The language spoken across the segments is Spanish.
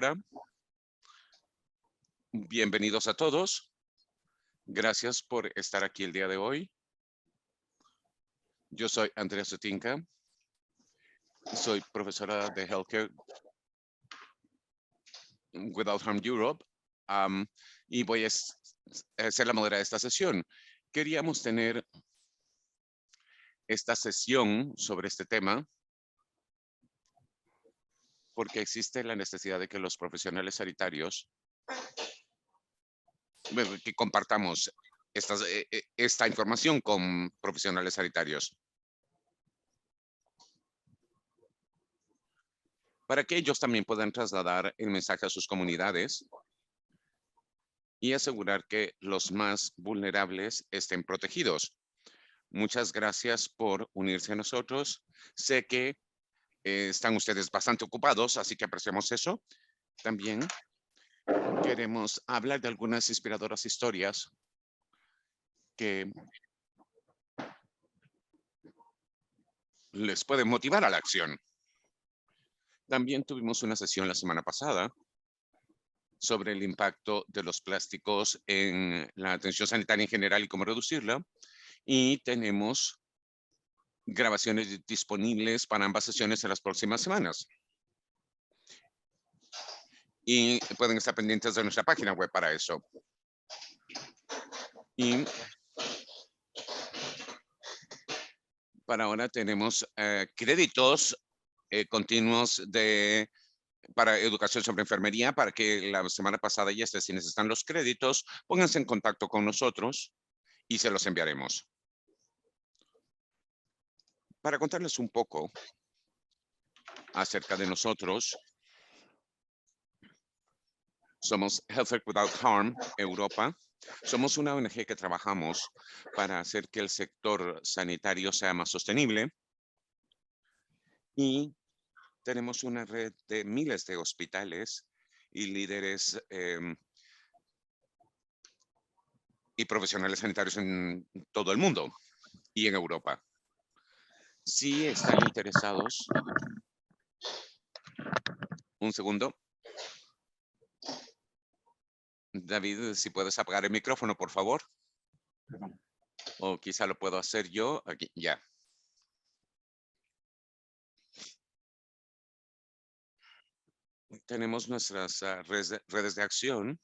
palabra. Bienvenidos a todos. Gracias por estar aquí el día de hoy. Yo soy Andrea Sutinka. Soy profesora de Healthcare Without Harm Europe. Y voy a ser la moderadora de esta sesión. Queríamos tener esta sesión sobre este tema porque existe la necesidad de que los profesionales sanitarios que compartamos esta información con profesionales sanitarios para que ellos también puedan trasladar el mensaje a sus comunidades y asegurar que los más vulnerables estén protegidos. Muchas gracias por unirse a nosotros. Sé que están ustedes bastante ocupados, así que apreciamos eso. También queremos hablar de algunas inspiradoras historias que les pueden motivar a la acción. También tuvimos una sesión la semana pasada sobre el impacto de los plásticos en la atención sanitaria en general y cómo reducirla. Y tenemos grabaciones disponibles para ambas sesiones en las próximas semanas. Y pueden estar pendientes de nuestra página web para eso. Y para ahora tenemos créditos continuos para educación sobre enfermería, para que la semana pasada y si necesitan los créditos, pónganse en contacto con nosotros y se los enviaremos. Para contarles un poco acerca de nosotros, somos Healthcare Without Harm Europa. Somos una ONG que trabajamos para hacer que el sector sanitario sea más sostenible y tenemos una red de miles de hospitales y líderes y profesionales sanitarios en todo el mundo y en Europa. Si están interesados, un segundo. David, si puedes apagar el micrófono, por favor. O quizá lo puedo hacer yo. Aquí, ya. Tenemos nuestras redes de acción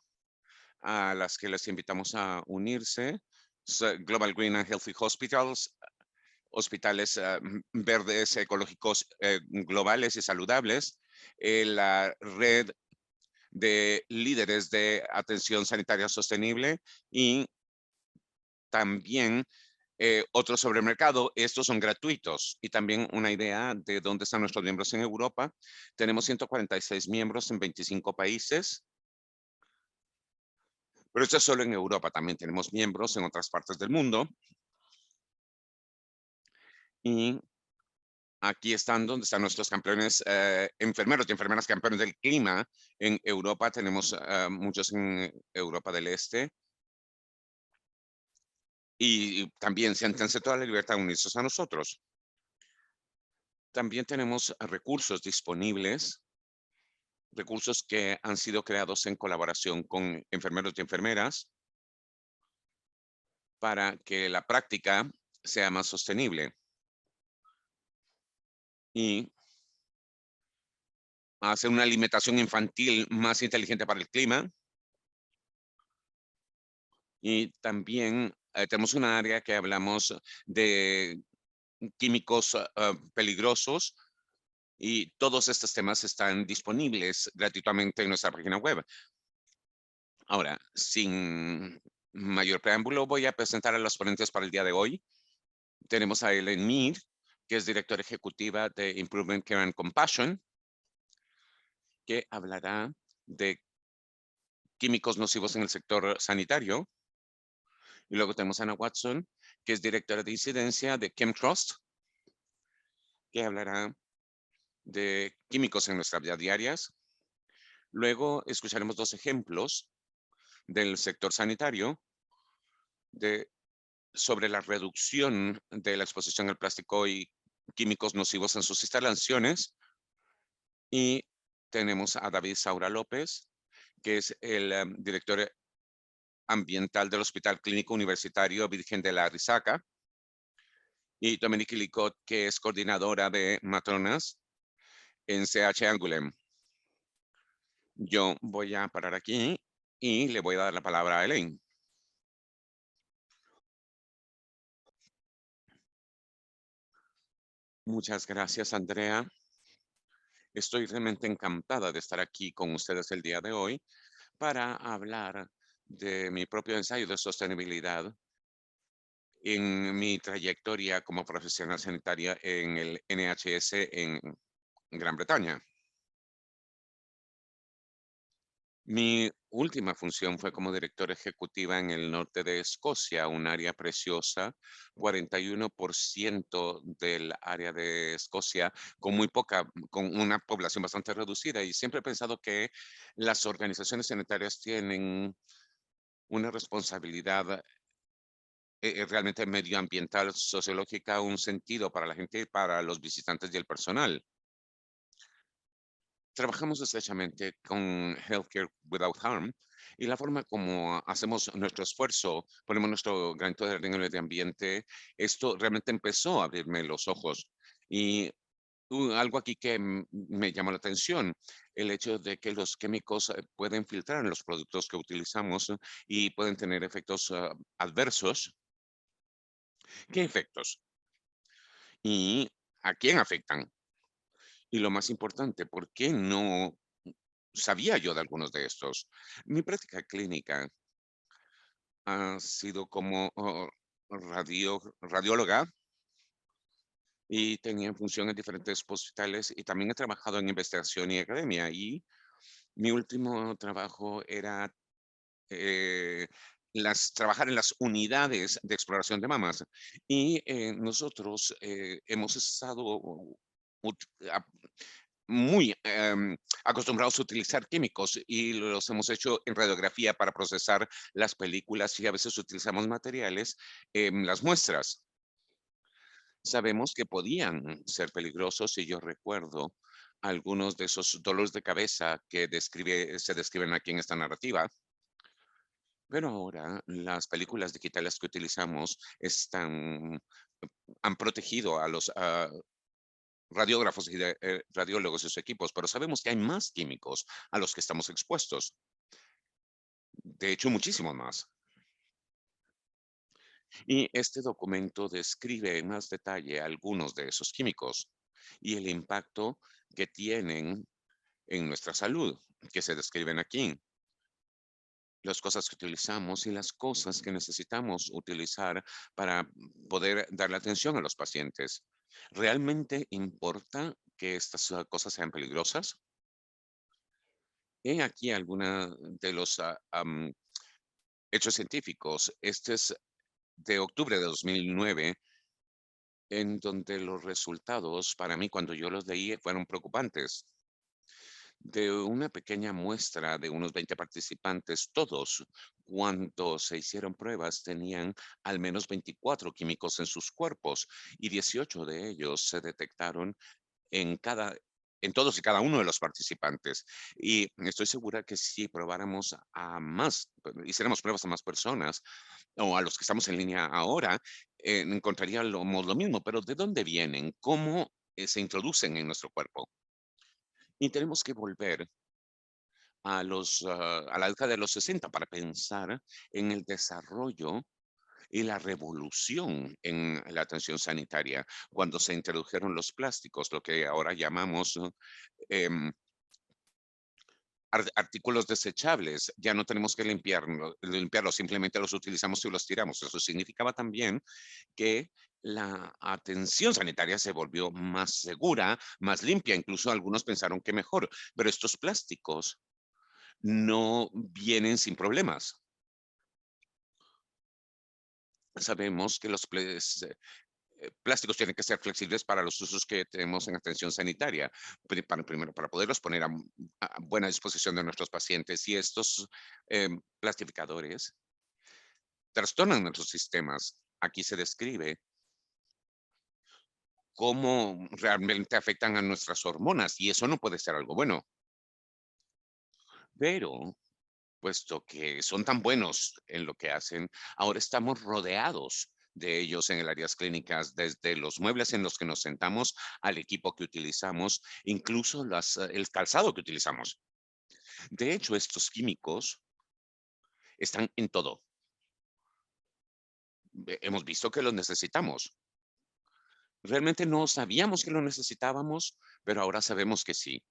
a las que les invitamos a unirse. Global Green and Healthy Hospitals, hospitales verdes, ecológicos, globales y saludables. La red de líderes de atención sanitaria sostenible y también otros sobre el mercado. Estos son gratuitos y también una idea de dónde están nuestros miembros en Europa. Tenemos 146 miembros en 25 países. Pero esto es solo en Europa. También tenemos miembros en otras partes del mundo. Y aquí están donde están nuestros campeones, enfermeros y enfermeras campeones del clima en Europa. Tenemos muchos en Europa del Este. Y también siéntense toda la libertad de unirse a nosotros. También tenemos recursos disponibles, recursos que han sido creados en colaboración con enfermeros y enfermeras para que la práctica sea más sostenible. Y hacer una alimentación infantil más inteligente para el clima. Y también tenemos una área que hablamos de químicos peligrosos y todos estos temas están disponibles gratuitamente en nuestra página web. Ahora, sin mayor preámbulo, voy a presentar a los ponentes para el día de hoy. Tenemos a Ellen Mead, que es directora ejecutiva de Improvement Care and Compassion, que hablará de químicos nocivos en el sector sanitario. Y luego tenemos a Anna Watson, que es directora de incidencia de ChemTrust, que hablará de químicos en nuestras vidas diarias. Luego escucharemos dos ejemplos del sector sanitario sobre la reducción de la exposición al plástico y químicos nocivos en sus instalaciones. Y tenemos a David Saura López, que es el director ambiental del Hospital Clínico Universitario Virgen de la Risaca, y Dominique Licot, que es coordinadora de matronas en CH Angulem. Yo voy a parar aquí y le voy a dar la palabra a Elaine. Muchas gracias, Andrea. Estoy realmente encantada de estar aquí con ustedes el día de hoy para hablar de mi propio ensayo de sostenibilidad en mi trayectoria como profesional sanitaria en el NHS en Gran Bretaña. Mi última función fue como directora ejecutiva en el norte de Escocia, un área preciosa, 41% del área de Escocia, con una población bastante reducida. Y siempre he pensado que las organizaciones sanitarias tienen una responsabilidad realmente medioambiental, sociológica, un sentido para la gente, para los visitantes y el personal. Trabajamos estrechamente con Healthcare Without Harm y la forma como hacemos nuestro esfuerzo, ponemos nuestro granito de arena en el medio ambiente, esto realmente empezó a abrirme los ojos. Y algo aquí que me llamó la atención, el hecho de que los químicos pueden filtrar en los productos que utilizamos y pueden tener efectos adversos. ¿Qué efectos? ¿Y a quién afectan? Y lo más importante, ¿por qué no sabía yo de algunos de estos? Mi práctica clínica ha sido como radióloga y tenía función en diferentes hospitales y también he trabajado en investigación y academia. Y mi último trabajo era trabajar en las unidades de exploración de mamas. Y nosotros hemos estado muy acostumbrados a utilizar químicos y los hemos hecho en radiografía para procesar las películas y a veces utilizamos materiales en las muestras. Sabemos que podían ser peligrosos y yo recuerdo algunos de esos dolores de cabeza que se describen aquí en esta narrativa. Pero ahora las películas digitales que utilizamos han protegido a los radiógrafos y radiólogos y sus equipos, pero sabemos que hay más químicos a los que estamos expuestos. De hecho, muchísimo más. Y este documento describe en más detalle algunos de esos químicos y el impacto que tienen en nuestra salud, que se describen aquí. Las cosas que utilizamos y las cosas que necesitamos utilizar para poder darle atención a los pacientes. ¿Realmente importa que estas cosas sean peligrosas? He aquí algunos de los hechos científicos. Este es de octubre de 2009, en donde los resultados para mí cuando yo los leí fueron preocupantes. De una pequeña muestra de unos 20 participantes, todos, cuando se hicieron pruebas, tenían al menos 24 químicos en sus cuerpos y 18 de ellos se detectaron en en todos y cada uno de los participantes. Y estoy segura que si probáramos hiciéramos pruebas a más personas o a los que estamos en línea ahora, encontraríamos lo mismo. Pero ¿de dónde vienen? ¿Cómo se introducen en nuestro cuerpo? Y tenemos que volver a la década de los 60 para pensar en el desarrollo y la revolución en la atención sanitaria, cuando se introdujeron los plásticos, lo que ahora llamamos em, artículos desechables. Ya no tenemos que limpiarlos, simplemente los utilizamos y los tiramos. Eso significaba también que la atención sanitaria se volvió más segura, más limpia. Incluso algunos pensaron que mejor, pero estos plásticos no vienen sin problemas. Sabemos que los plásticos tienen que ser flexibles para los usos que tenemos en atención sanitaria, primero para poderlos poner a buena disposición de nuestros pacientes. Y estos plastificadores trastornan nuestros sistemas. Aquí se describe cómo realmente afectan a nuestras hormonas y eso no puede ser algo bueno. Pero, puesto que son tan buenos en lo que hacen, ahora estamos rodeados de ellos en el áreas clínicas, desde los muebles en los que nos sentamos al equipo que utilizamos, incluso el calzado que utilizamos. De hecho, estos químicos están en todo. Hemos visto que los necesitamos. Realmente no sabíamos que lo necesitábamos, pero ahora sabemos que sí.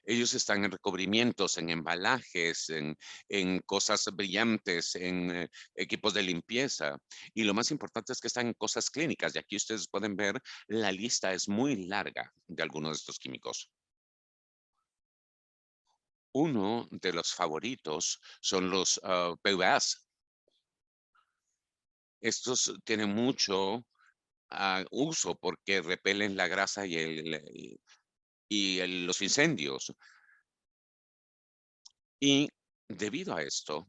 Ellos están en recubrimientos, en embalajes, en cosas brillantes, en equipos de limpieza. Y lo más importante es que están en cosas clínicas. Y aquí ustedes pueden ver, la lista es muy larga de algunos de estos químicos. Uno de los favoritos son los PVAs. Estos tienen mucho uso porque repelen la grasa y los incendios. Y debido a esto,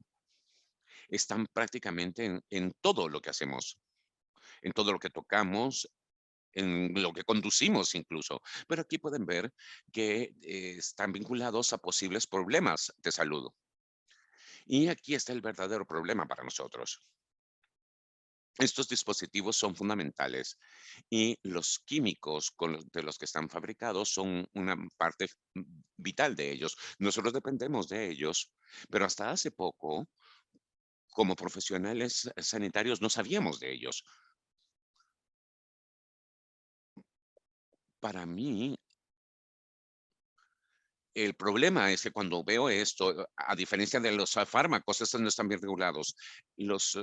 están prácticamente en todo lo que hacemos, en todo lo que tocamos, en lo que conducimos incluso. Pero aquí pueden ver que están vinculados a posibles problemas de salud. Y aquí está el verdadero problema para nosotros. Estos dispositivos son fundamentales y los químicos de los que están fabricados son una parte vital de ellos. Nosotros dependemos de ellos, pero hasta hace poco, como profesionales sanitarios, no sabíamos de ellos. Para mí, el problema es que cuando veo esto, a diferencia de los fármacos, estos no están bien regulados. Los,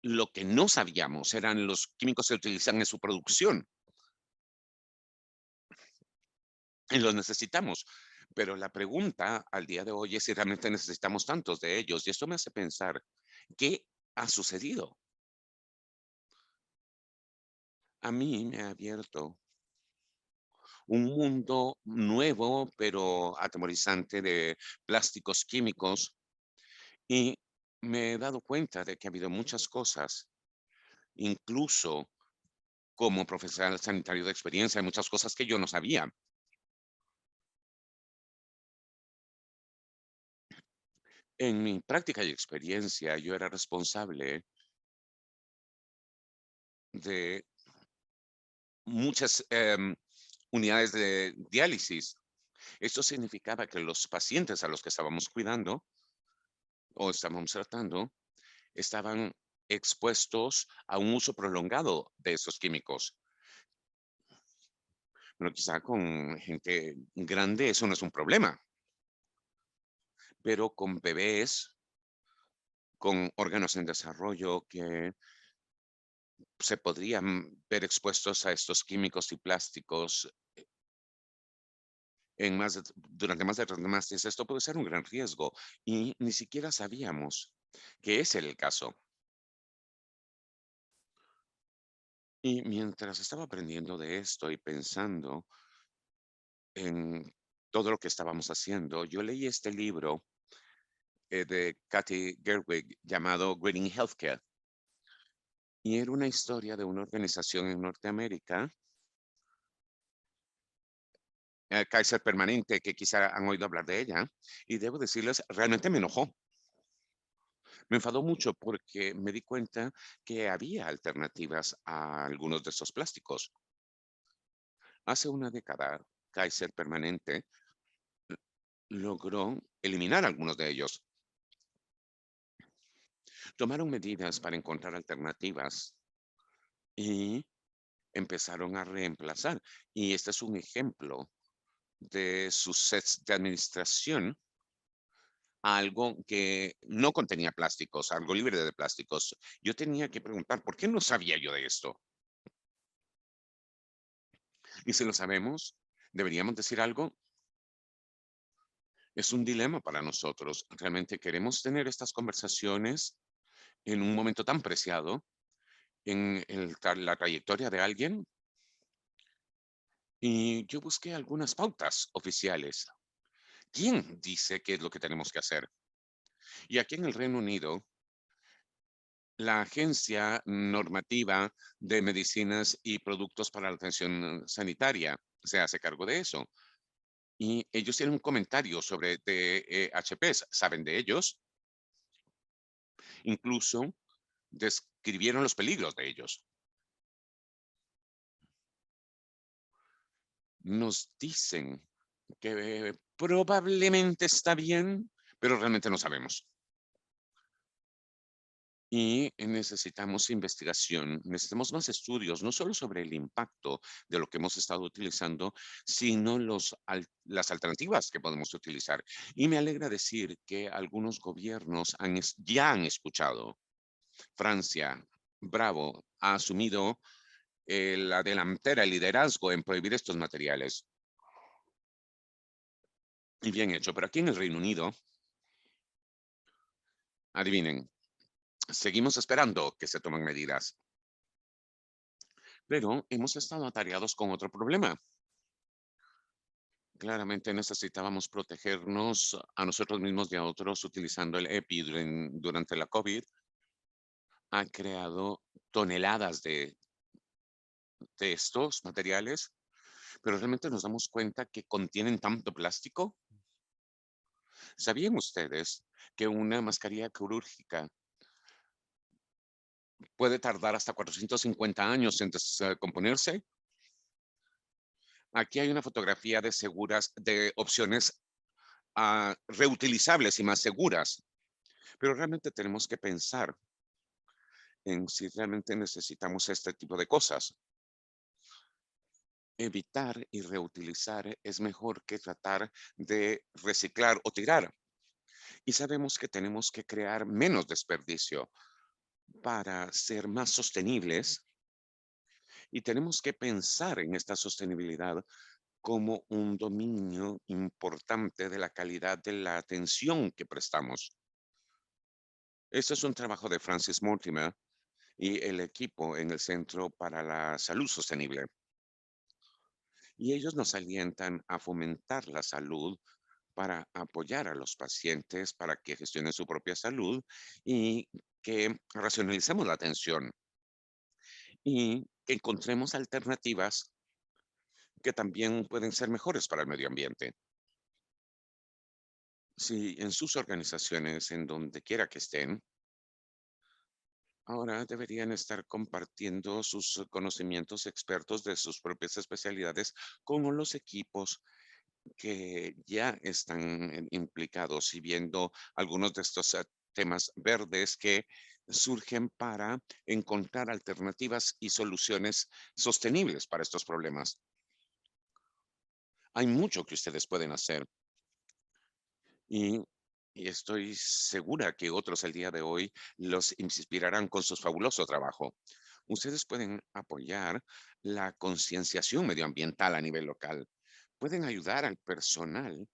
lo que no sabíamos eran los químicos que se utilizan en su producción y los necesitamos. Pero la pregunta al día de hoy es si realmente necesitamos tantos de ellos. Y esto me hace pensar, ¿qué ha sucedido? A mí me ha abierto un mundo nuevo, pero atemorizante de plásticos químicos. Y me he dado cuenta de que ha habido muchas cosas, incluso como profesional sanitario de experiencia, hay muchas cosas que yo no sabía. En mi práctica y experiencia, yo era responsable de muchas unidades de diálisis. Esto significaba que los pacientes a los que estábamos cuidando o estábamos tratando estaban expuestos a un uso prolongado de esos químicos. Bueno, quizá con gente grande eso no es un problema, pero con bebés, con órganos en desarrollo que se podrían ver expuestos a estos químicos y plásticos durante más de 3 meses, esto puede ser un gran riesgo y ni siquiera sabíamos que ese era el caso. Y mientras estaba aprendiendo de esto y pensando en todo lo que estábamos haciendo, yo leí este libro de Kathy Gerwig llamado Greening Healthcare. Y era una historia de una organización en Norteamérica, Kaiser Permanente, que quizá han oído hablar de ella. Y debo decirles, realmente me enojó. Me enfadó mucho porque me di cuenta que había alternativas a algunos de estos plásticos. Hace una década, Kaiser Permanente logró eliminar algunos de ellos. Tomaron medidas para encontrar alternativas y empezaron a reemplazar. Y este es un ejemplo de sus sets de administración a algo que no contenía plásticos, algo libre de plásticos. Yo tenía que preguntar, ¿por qué no sabía yo de esto? Y si lo sabemos, ¿deberíamos decir algo? Es un dilema para nosotros. ¿Realmente queremos tener estas conversaciones en un momento tan preciado en la trayectoria de alguien? Y yo busqué algunas pautas oficiales. ¿Quién dice qué es lo que tenemos que hacer? Y aquí en el Reino Unido, la Agencia Normativa de Medicinas y Productos para la Atención Sanitaria se hace cargo de eso. Y ellos tienen un comentario sobre DHPs. ¿Saben de ellos? Incluso describieron los peligros de ellos. Nos dicen que probablemente está bien, pero realmente no sabemos. Y necesitamos investigación, necesitamos más estudios, no solo sobre el impacto de lo que hemos estado utilizando, sino las alternativas que podemos utilizar. Y me alegra decir que algunos gobiernos ya han escuchado. Francia, bravo, ha asumido la delantera, el liderazgo en prohibir estos materiales. Y bien hecho, pero aquí en el Reino Unido, adivinen, seguimos esperando que se tomen medidas, pero hemos estado atareados con otro problema. Claramente necesitábamos protegernos a nosotros mismos y a otros utilizando el EPI durante la COVID. Ha creado toneladas de estos materiales, pero realmente nos damos cuenta que contienen tanto plástico. ¿Sabían ustedes que una mascarilla quirúrgica puede tardar hasta 450 años en descomponerse? Aquí hay una fotografía de opciones reutilizables y más seguras, pero realmente tenemos que pensar en si realmente necesitamos este tipo de cosas. Evitar y reutilizar es mejor que tratar de reciclar o tirar. Y sabemos que tenemos que crear menos desperdicio para ser más sostenibles y tenemos que pensar en esta sostenibilidad como un dominio importante de la calidad de la atención que prestamos. Este es un trabajo de Francis Mortimer y el equipo en el Centro para la Salud Sostenible. Y ellos nos alientan a fomentar la salud para apoyar a los pacientes para que gestionen su propia salud y que racionalicemos la atención y que encontremos alternativas que también pueden ser mejores para el medio ambiente. Si en sus organizaciones, en donde quiera que estén, ahora deberían estar compartiendo sus conocimientos expertos de sus propias especialidades con los equipos que ya están implicados y viendo algunos de estos temas verdes que surgen para encontrar alternativas y soluciones sostenibles para estos problemas. Hay mucho que ustedes pueden hacer y, y estoy segura que otros el día de hoy los inspirarán con su fabuloso trabajo. Ustedes pueden apoyar la concienciación medioambiental a nivel local. Pueden ayudar al personal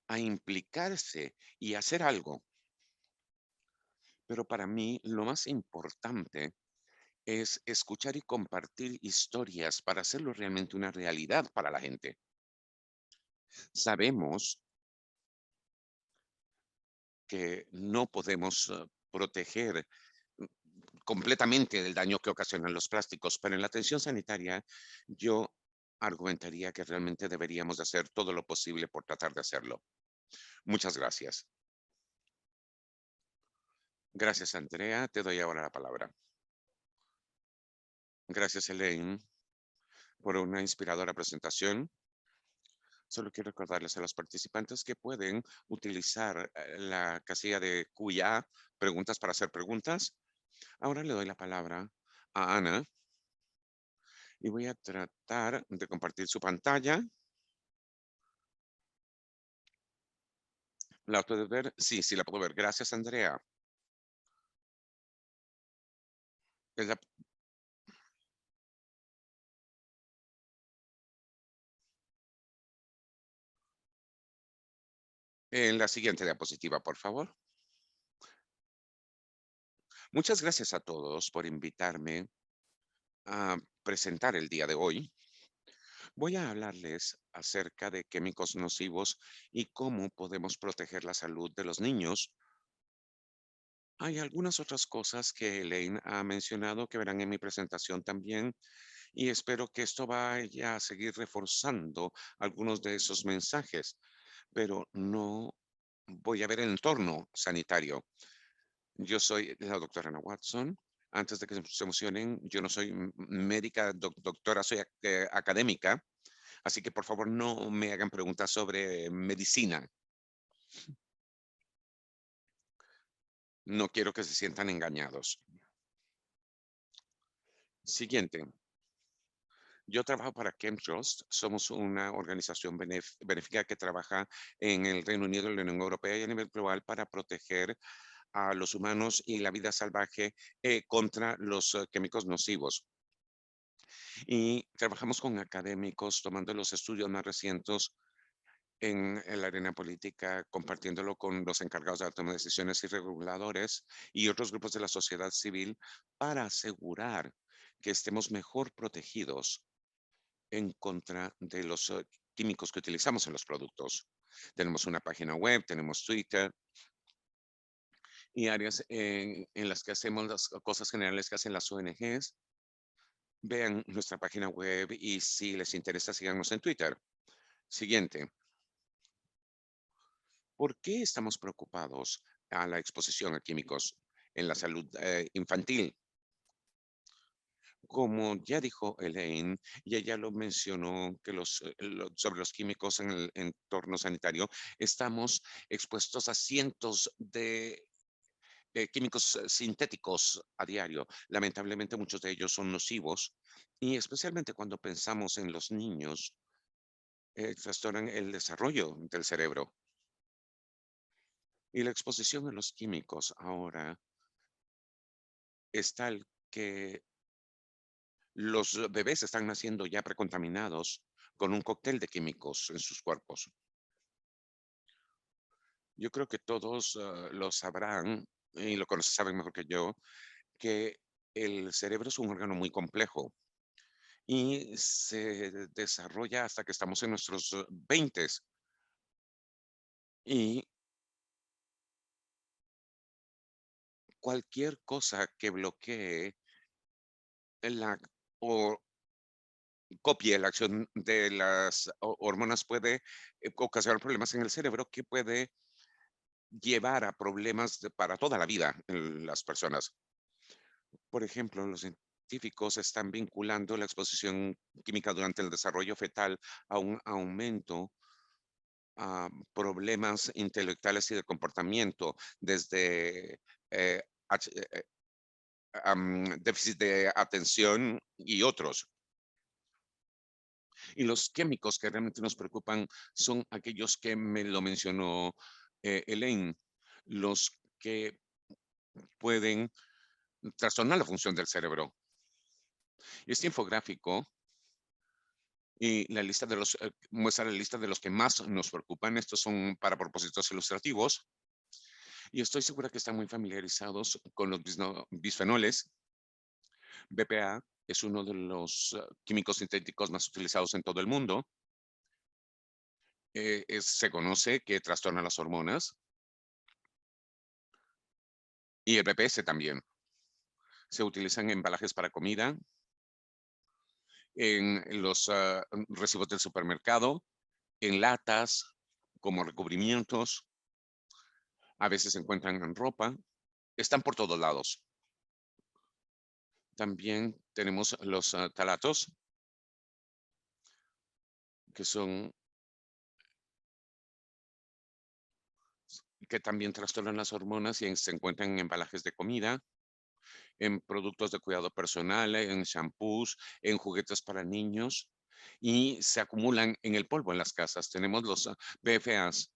a implicarse y hacer algo. Pero para mí lo más importante es escuchar y compartir historias para hacerlo realmente una realidad para la gente. Sabemos que no podemos proteger mm, completamente del daño que ocasionan los plásticos, pero en la atención sanitaria yo argumentaría que realmente deberíamos de hacer todo lo posible por tratar de hacerlo. Muchas gracias. Gracias, Andrea. Te doy ahora la palabra. Gracias, Elaine, por una inspiradora presentación. Solo quiero recordarles a los participantes que pueden utilizar la casilla de QA, preguntas para hacer preguntas. Ahora le doy la palabra a Ana y voy a tratar de compartir su pantalla. ¿La puedes ver? Sí, sí, la puedo ver. Gracias, Andrea. Es en la siguiente diapositiva, por favor. Muchas gracias a todos por invitarme a presentar el día de hoy. Voy a hablarles acerca de químicos nocivos y cómo podemos proteger la salud de los niños. Hay algunas otras cosas que Elaine ha mencionado que verán en mi presentación también Y espero que esto vaya a seguir reforzando algunos de esos mensajes, pero no voy a ver el entorno sanitario. Yo soy la doctora Ana Watson. Antes de que se emocionen, yo no soy médica, doctora, soy académica, así que por favor no me hagan preguntas sobre medicina. No quiero que se sientan engañados. Siguiente. Yo trabajo para ChemTrust. Somos una organización benéfica que trabaja en el Reino Unido, la Unión Europea y a nivel global para proteger a los humanos y la vida salvaje contra los químicos nocivos. Y trabajamos con académicos tomando los estudios más recientes en la arena política, compartiéndolo con los encargados de la toma de decisiones y reguladores y otros grupos de la sociedad civil para asegurar que estemos mejor protegidos en contra de los químicos que utilizamos en los productos. Tenemos una página web, tenemos Twitter y áreas en las que hacemos las cosas generales que hacen las ONGs. Vean nuestra página web y si les interesa, síganos en Twitter. Siguiente. ¿Por qué estamos preocupados a la exposición a químicos en la salud infantil? Como ya dijo Elaine, y ella lo mencionó, que sobre los químicos en el entorno sanitario, estamos expuestos a cientos de químicos sintéticos a diario. Lamentablemente, muchos de ellos son nocivos y especialmente cuando pensamos en los niños, trastornan el desarrollo del cerebro. Y la exposición a los químicos ahora es tal que los bebés están naciendo ya precontaminados con un cóctel de químicos en sus cuerpos. Yo creo que todos lo sabrán y lo conocen, saben mejor que yo, que el cerebro es un órgano muy complejo y se desarrolla hasta que estamos en nuestros 20 y cualquier cosa que bloquee la o copie la acción de las hormonas puede ocasionar problemas en el cerebro que puede llevar a problemas para toda la vida en las personas. Por ejemplo, los científicos están vinculando la exposición química durante el desarrollo fetal a un aumento a problemas intelectuales y de comportamiento, desde eh, déficit de atención y otros. Y los químicos que realmente nos preocupan son aquellos que me lo mencionó Elaine, los que pueden trastornar la función del cerebro. Este infográfico y la lista de los muestra la lista de los que más nos preocupan. Estos son para propósitos ilustrativos y estoy segura que están muy familiarizados con los bisfenoles. BPA es uno de los químicos sintéticos más utilizados en todo el mundo. Se conoce que trastorna las hormonas y el BPS también. Se utilizan en embalajes para comida, en los recibos del supermercado, en latas como recubrimientos, a veces se encuentran en ropa, están por todos lados. También tenemos los talatos, que son que también trastornan las hormonas y se encuentran en embalajes de comida, en productos de cuidado personal, en shampoos, en juguetes para niños y se acumulan en el polvo en las casas. Tenemos los BFAs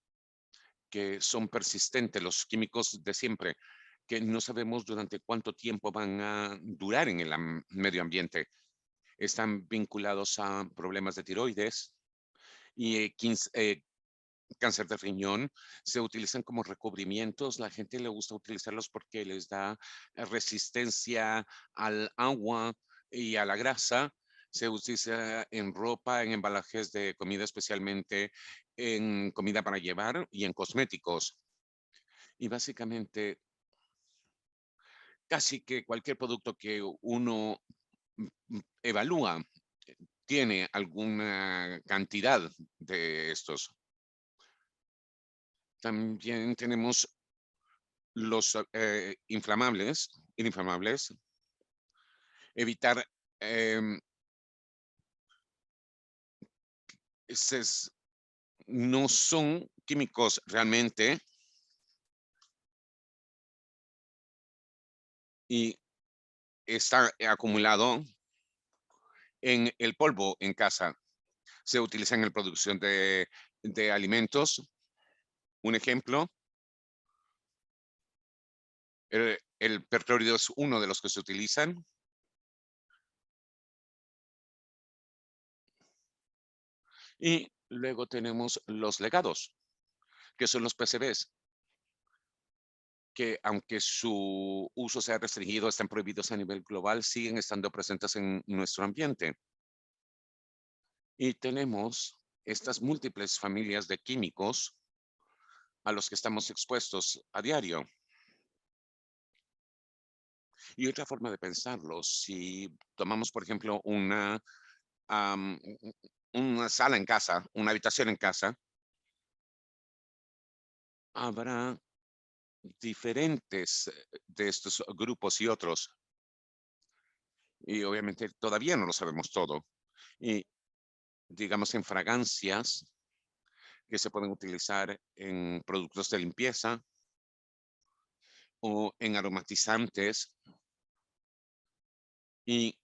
que son persistentes, los químicos de siempre, que no sabemos durante cuánto tiempo van a durar en el medio ambiente. Están vinculados a problemas de tiroides y cáncer de riñón, se utilizan como recubrimientos. La gente le gusta utilizarlos porque les da resistencia al agua y a la grasa. Se utiliza en ropa, en embalajes de comida, especialmente en comida para llevar y en cosméticos. Y básicamente, casi que cualquier producto que uno evalúa, tiene alguna cantidad de estos. También tenemos los inflamables, evitar em, no son químicos realmente y está acumulado en el polvo en casa. Se utiliza en la producción de alimentos. Un ejemplo, el petróleo es uno de los que se utilizan. Y luego tenemos los legados, que son los PCBs, que aunque su uso sea restringido, están prohibidos a nivel global, siguen estando presentes en nuestro ambiente. Y tenemos estas múltiples familias de químicos a los que estamos expuestos a diario. Y otra forma de pensarlo, si tomamos, por ejemplo, una sala en casa, una habitación en casa, habrá diferentes de estos grupos y otros. Y obviamente todavía no lo sabemos todo. Y digamos en fragancias que se pueden utilizar en productos de limpieza o en aromatizantes. Y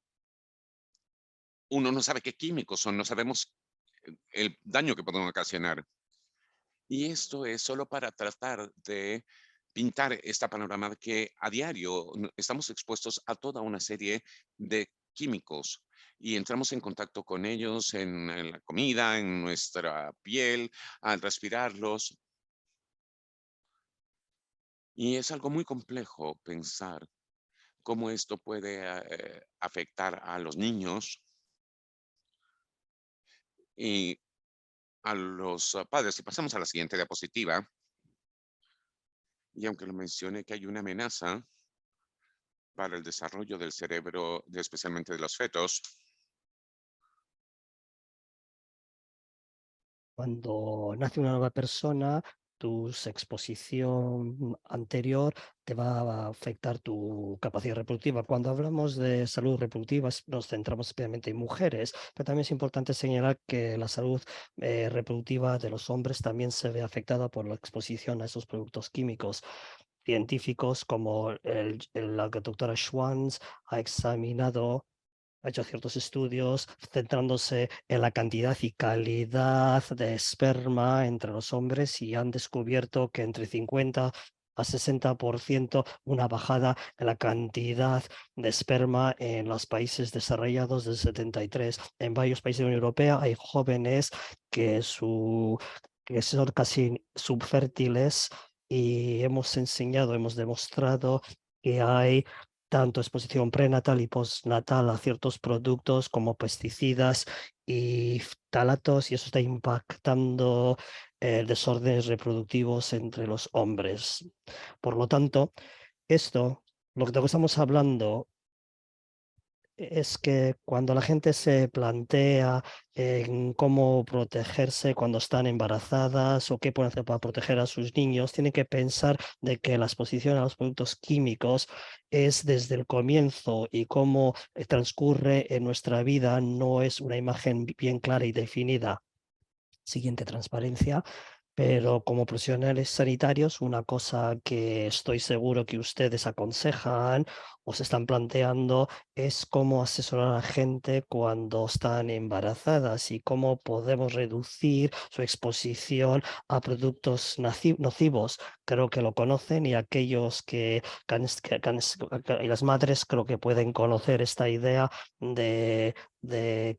uno no sabe qué químicos son, no sabemos el daño que pueden ocasionar. Y esto es solo para tratar de pintar esta panorama de que a diario estamos expuestos a toda una serie de químicos y entramos en contacto con ellos en la comida, en nuestra piel, al respirarlos. Y es algo muy complejo pensar cómo esto puede afectar a los niños y a los padres. Si pasamos a la siguiente diapositiva, y aunque lo mencione que hay una amenaza para el desarrollo del cerebro, especialmente de los fetos. Cuando nace una nueva persona, tu exposición anterior te va a afectar tu capacidad reproductiva. Cuando hablamos de salud reproductiva, nos centramos especialmente en mujeres, pero también es importante señalar que la salud reproductiva de los hombres también se ve afectada por la exposición a esos productos químicos. Científicos como la doctora Schwanz ha hecho ciertos estudios centrándose en la cantidad y calidad de esperma entre los hombres y han descubierto que entre 50 a 60% una bajada en la cantidad de esperma en los países desarrollados del 73. En varios países de la Unión Europea hay jóvenes que, que son casi subfértiles y hemos demostrado que hay tanto exposición prenatal y postnatal a ciertos productos como pesticidas y ftalatos, y eso está impactando desórdenes reproductivos entre los hombres. Por lo tanto, lo que estamos hablando es que cuando la gente se plantea en cómo protegerse cuando están embarazadas o qué pueden hacer para proteger a sus niños, tienen que pensar de que la exposición a los productos químicos es desde el comienzo y cómo transcurre en nuestra vida no es una imagen bien clara y definida. Siguiente transparencia. Pero como profesionales sanitarios, una cosa que estoy seguro que ustedes aconsejan o se están planteando es cómo asesorar a la gente cuando están embarazadas y cómo podemos reducir su exposición a productos nocivos. Creo que lo conocen y aquellos y las madres creo que pueden conocer esta idea de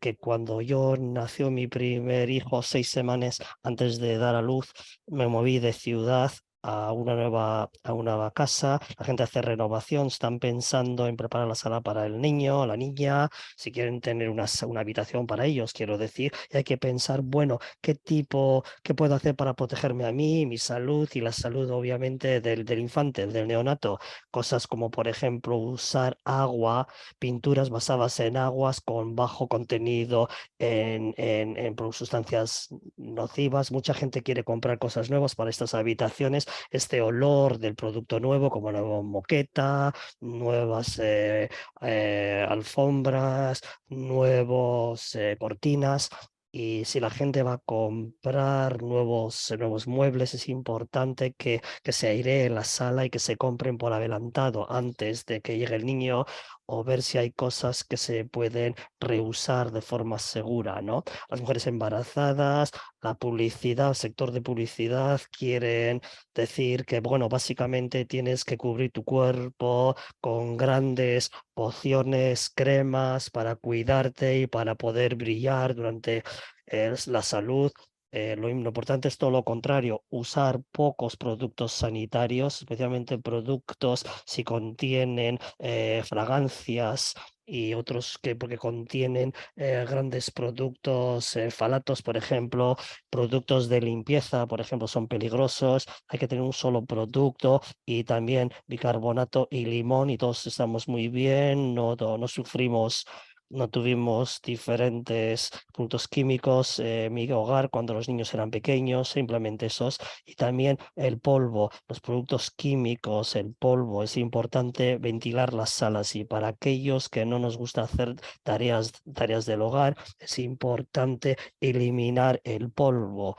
que cuando yo nació mi primer hijo, 6 semanas antes de dar a luz, me moví de ciudad a una nueva casa, la gente hace renovación, están pensando en preparar la sala para el niño o la niña, si quieren tener una habitación para ellos, quiero decir, y hay que pensar, bueno, qué puedo hacer para protegerme a mí, mi salud y la salud obviamente del infante, del neonato. Cosas como, por ejemplo, usar agua, pinturas basadas en aguas con bajo contenido en sustancias nocivas. Mucha gente quiere comprar cosas nuevas para estas habitaciones. Este olor del producto nuevo, como nueva moqueta, nuevas alfombras, nuevos cortinas. Y si la gente va a comprar nuevos muebles, es importante que se airee la sala y que se compren por adelantado antes de que llegue el niño, o ver si hay cosas que se pueden reusar de forma segura, ¿no? Las mujeres embarazadas, la publicidad, el sector de publicidad quieren decir que, bueno, básicamente tienes que cubrir tu cuerpo con grandes pociones, cremas para cuidarte y para poder brillar durante la salud. Lo importante es todo lo contrario, usar pocos productos sanitarios, especialmente productos si contienen fragancias y otros porque contienen grandes productos, falatos, por ejemplo, productos de limpieza, por ejemplo, son peligrosos. Hay que tener un solo producto y también bicarbonato y limón y todos estamos muy bien, no sufrimos. No tuvimos diferentes productos químicos en mi hogar cuando los niños eran pequeños, simplemente esos. Y también el polvo, los productos químicos, el polvo. Es importante ventilar las salas y para aquellos que no nos gusta hacer tareas del hogar, es importante eliminar el polvo.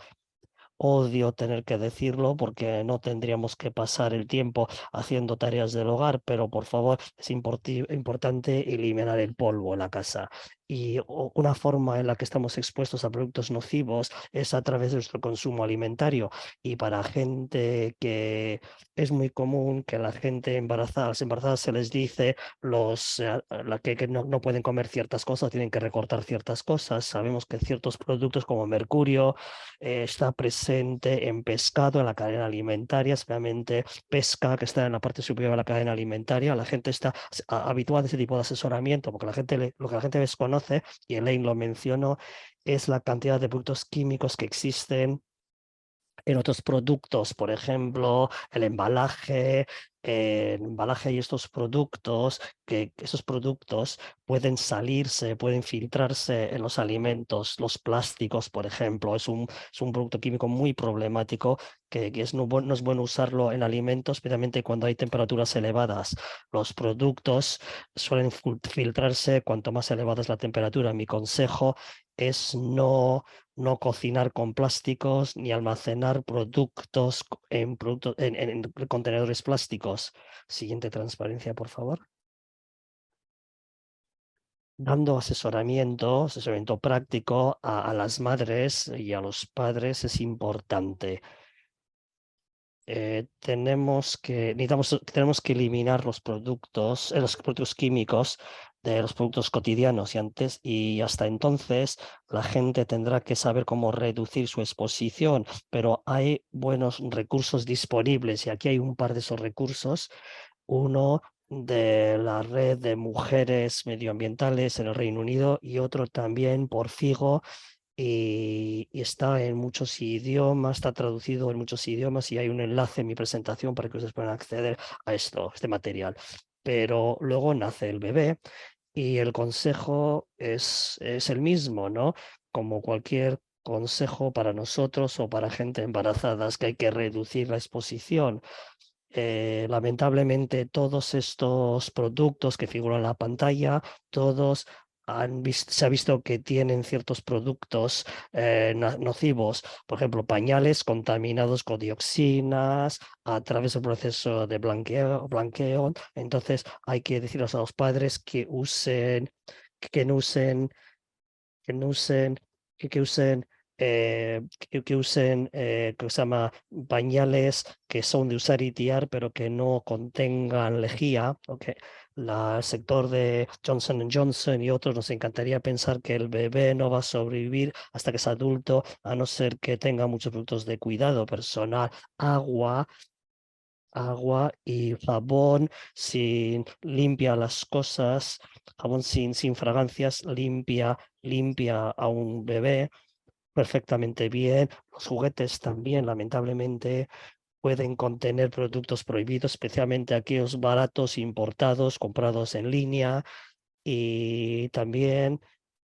Odio tener que decirlo porque no tendríamos que pasar el tiempo haciendo tareas del hogar, pero por favor es importante eliminar el polvo en la casa. Y una forma en la que estamos expuestos a productos nocivos es a través de nuestro consumo alimentario. Y para gente que es muy común que la gente embarazada, a las embarazadas se les dice que no pueden comer ciertas cosas, tienen que recortar ciertas cosas. Sabemos que ciertos productos como mercurio, está presente en pescado, en la cadena alimentaria, especialmente pesca que está en la parte superior de la cadena alimentaria. La gente está habituada a ese tipo de asesoramiento porque lo que la gente desconoce, y Elaine lo mencionó, es la cantidad de productos químicos que existen en otros productos, por ejemplo, el embalaje y estos productos, que esos productos pueden salirse, pueden filtrarse en los alimentos. Los plásticos, por ejemplo, es un producto químico muy problemático que no es bueno usarlo en alimentos, especialmente cuando hay temperaturas elevadas. Los productos suelen filtrarse cuanto más elevada es la temperatura. Mi consejo es no cocinar con plásticos ni almacenar productos en contenedores plásticos. Siguiente transparencia, por favor. Dando asesoramiento práctico a las madres y a los padres es importante. Tenemos que eliminar los productos químicos de los productos cotidianos y hasta entonces la gente tendrá que saber cómo reducir su exposición, pero hay buenos recursos disponibles y aquí hay un par de esos recursos. Uno de la red de mujeres medioambientales en el Reino Unido y otro también por FIGO, y está en muchos idiomas, está traducido en muchos idiomas y hay un enlace en mi presentación para que ustedes puedan acceder a este material. Pero luego nace el bebé y el consejo es el mismo, ¿no? Como cualquier consejo para nosotros o para gente embarazada, es que hay que reducir la exposición. Lamentablemente, todos estos productos que figuran en la pantalla, todos se ha visto que tienen ciertos productos nocivos, por ejemplo, pañales contaminados con dioxinas a través del proceso de blanqueo. Entonces, hay que decirles a los padres que no usen que no usen, que usen, que se llama pañales que son de usar y tirar, pero que no contengan lejía. El sector de Johnson & Johnson y otros nos encantaría pensar que el bebé no va a sobrevivir hasta que es adulto, a no ser que tenga muchos productos de cuidado personal, agua. agua y jabón limpia las cosas, jabón sin fragancias, limpia a un bebé perfectamente bien. Los juguetes también, lamentablemente, pueden contener productos prohibidos, especialmente aquellos baratos importados, comprados en línea. Y también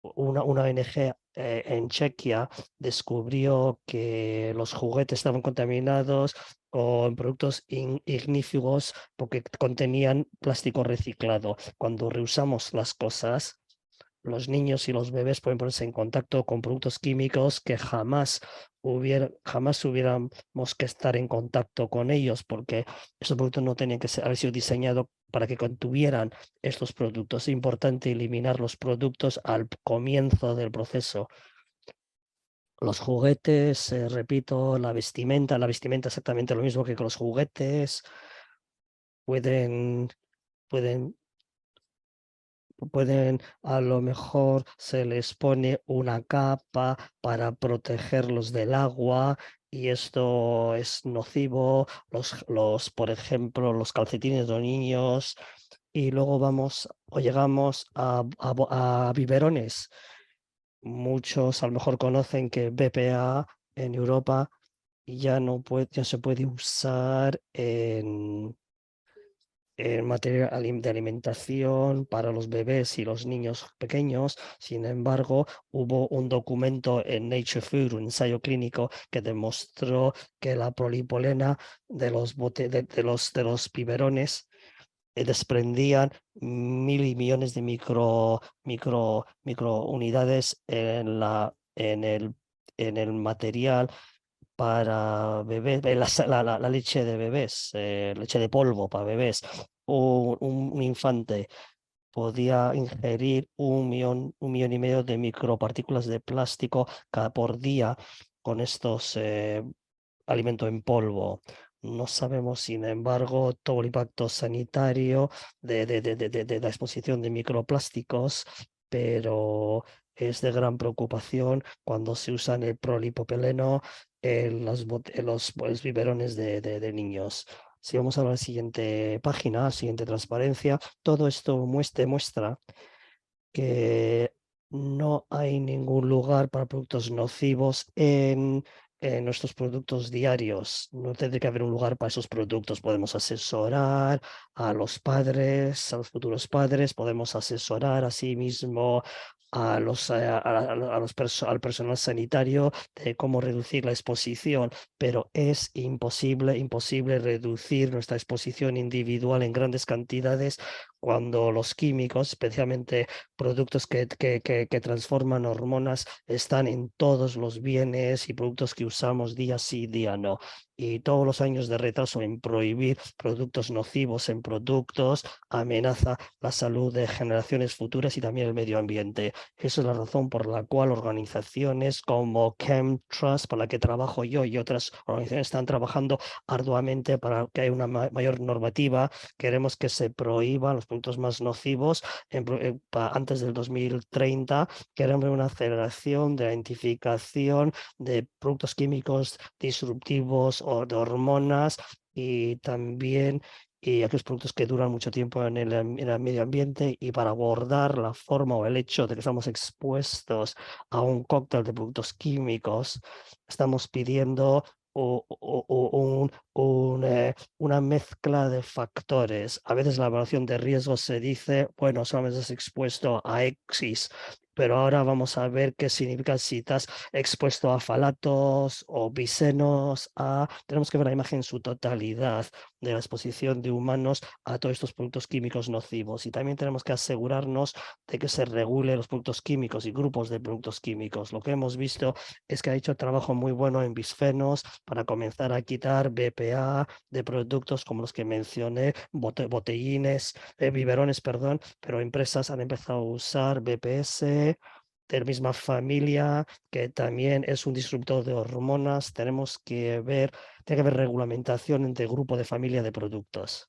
una ONG en Chequia descubrió que los juguetes estaban contaminados con productos ignífugos porque contenían plástico reciclado. Cuando reusamos las cosas, los niños y los bebés pueden ponerse en contacto con productos químicos que jamás hubiéramos que estar en contacto con ellos, porque estos productos no tenían que haber sido diseñados para que contuvieran estos productos. Es importante eliminar los productos al comienzo del proceso. Los juguetes, repito, la vestimenta exactamente lo mismo que con los juguetes. Pueden, pueden a lo mejor se les pone una capa para protegerlos del agua y esto es nocivo. Por ejemplo, los calcetines de los niños. Y luego vamos o llegamos a biberones. Muchos a lo mejor conocen que BPA en Europa ya se puede usar en materia de alimentación para los bebés y los niños pequeños. Sin embargo, hubo un documento en Nature Food, un ensayo clínico, que demostró que la prolipolena de los biberones desprendían mil y millones de microunidades en el material para bebés, la leche de bebés, leche de polvo para bebés. Un infante podía ingerir 1,5 millones de micropartículas de plástico por día con estos alimentos en polvo. No sabemos, sin embargo, todo el impacto sanitario de la exposición de microplásticos, pero es de gran preocupación cuando se usan el prolipopeleno en los biberones de niños. Si vamos a la siguiente página, siguiente transparencia, todo esto muestra que no hay ningún lugar para productos nocivos en nuestros productos diarios. No tendría que haber un lugar para esos productos. Podemos asesorar a los padres, a los futuros padres, podemos asesorar asimismo al personal sanitario de cómo reducir la exposición, pero es imposible reducir nuestra exposición individual en grandes cantidades cuando los químicos, especialmente productos que transforman hormonas, están en todos los bienes y productos que usamos día sí, día no. Y todos los años de retraso en prohibir productos nocivos en productos amenaza la salud de generaciones futuras y también el medio ambiente. Esa es la razón por la cual organizaciones como ChemTrust, para la que trabajo yo, y otras organizaciones están trabajando arduamente para que haya una mayor normativa. Queremos que se prohíban los productos más nocivos antes del 2030. Queremos una aceleración de la identificación de productos químicos disruptivos o de hormonas y también aquellos productos que duran mucho tiempo en el medio ambiente, y para abordar la forma o el hecho de que estamos expuestos a un cóctel de productos químicos, estamos pidiendo una mezcla de factores. A veces la evaluación de riesgo se dice, bueno, solamente estás expuesto a X, pero ahora vamos a ver qué significa si estás expuesto a falatos o bisenos. Tenemos que ver la imagen en su totalidad de la exposición de humanos a todos estos productos químicos nocivos. Y también tenemos que asegurarnos de que se regule los productos químicos y grupos de productos químicos. Lo que hemos visto es que ha hecho trabajo muy bueno en bisfenos para comenzar a quitar BPA de productos como los que mencioné, biberones, perdón, pero empresas han empezado a usar BPS de la misma familia, que también es un disruptor de hormonas. Tiene que haber regulamentación entre grupo de familia de productos.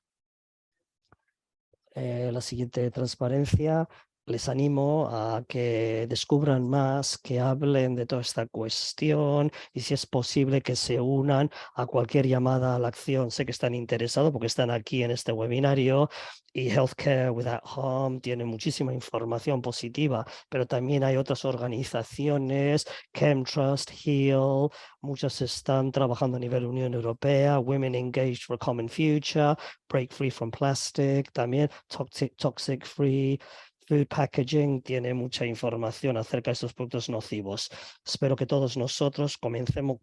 La siguiente transparencia. les animo a que descubran más, que hablen de toda esta cuestión y si es posible que se unan a cualquier llamada a la acción. Sé que están interesados porque están aquí en este webinario y Healthcare Without Harm tiene muchísima información positiva, pero también hay otras organizaciones, ChemTrust, HEAL, muchas están trabajando a nivel Unión Europea, Women Engaged for a Common Future, Break Free from Plastic, también Toxic Free. Food Packaging tiene mucha información acerca de estos productos nocivos. Espero que todos nosotros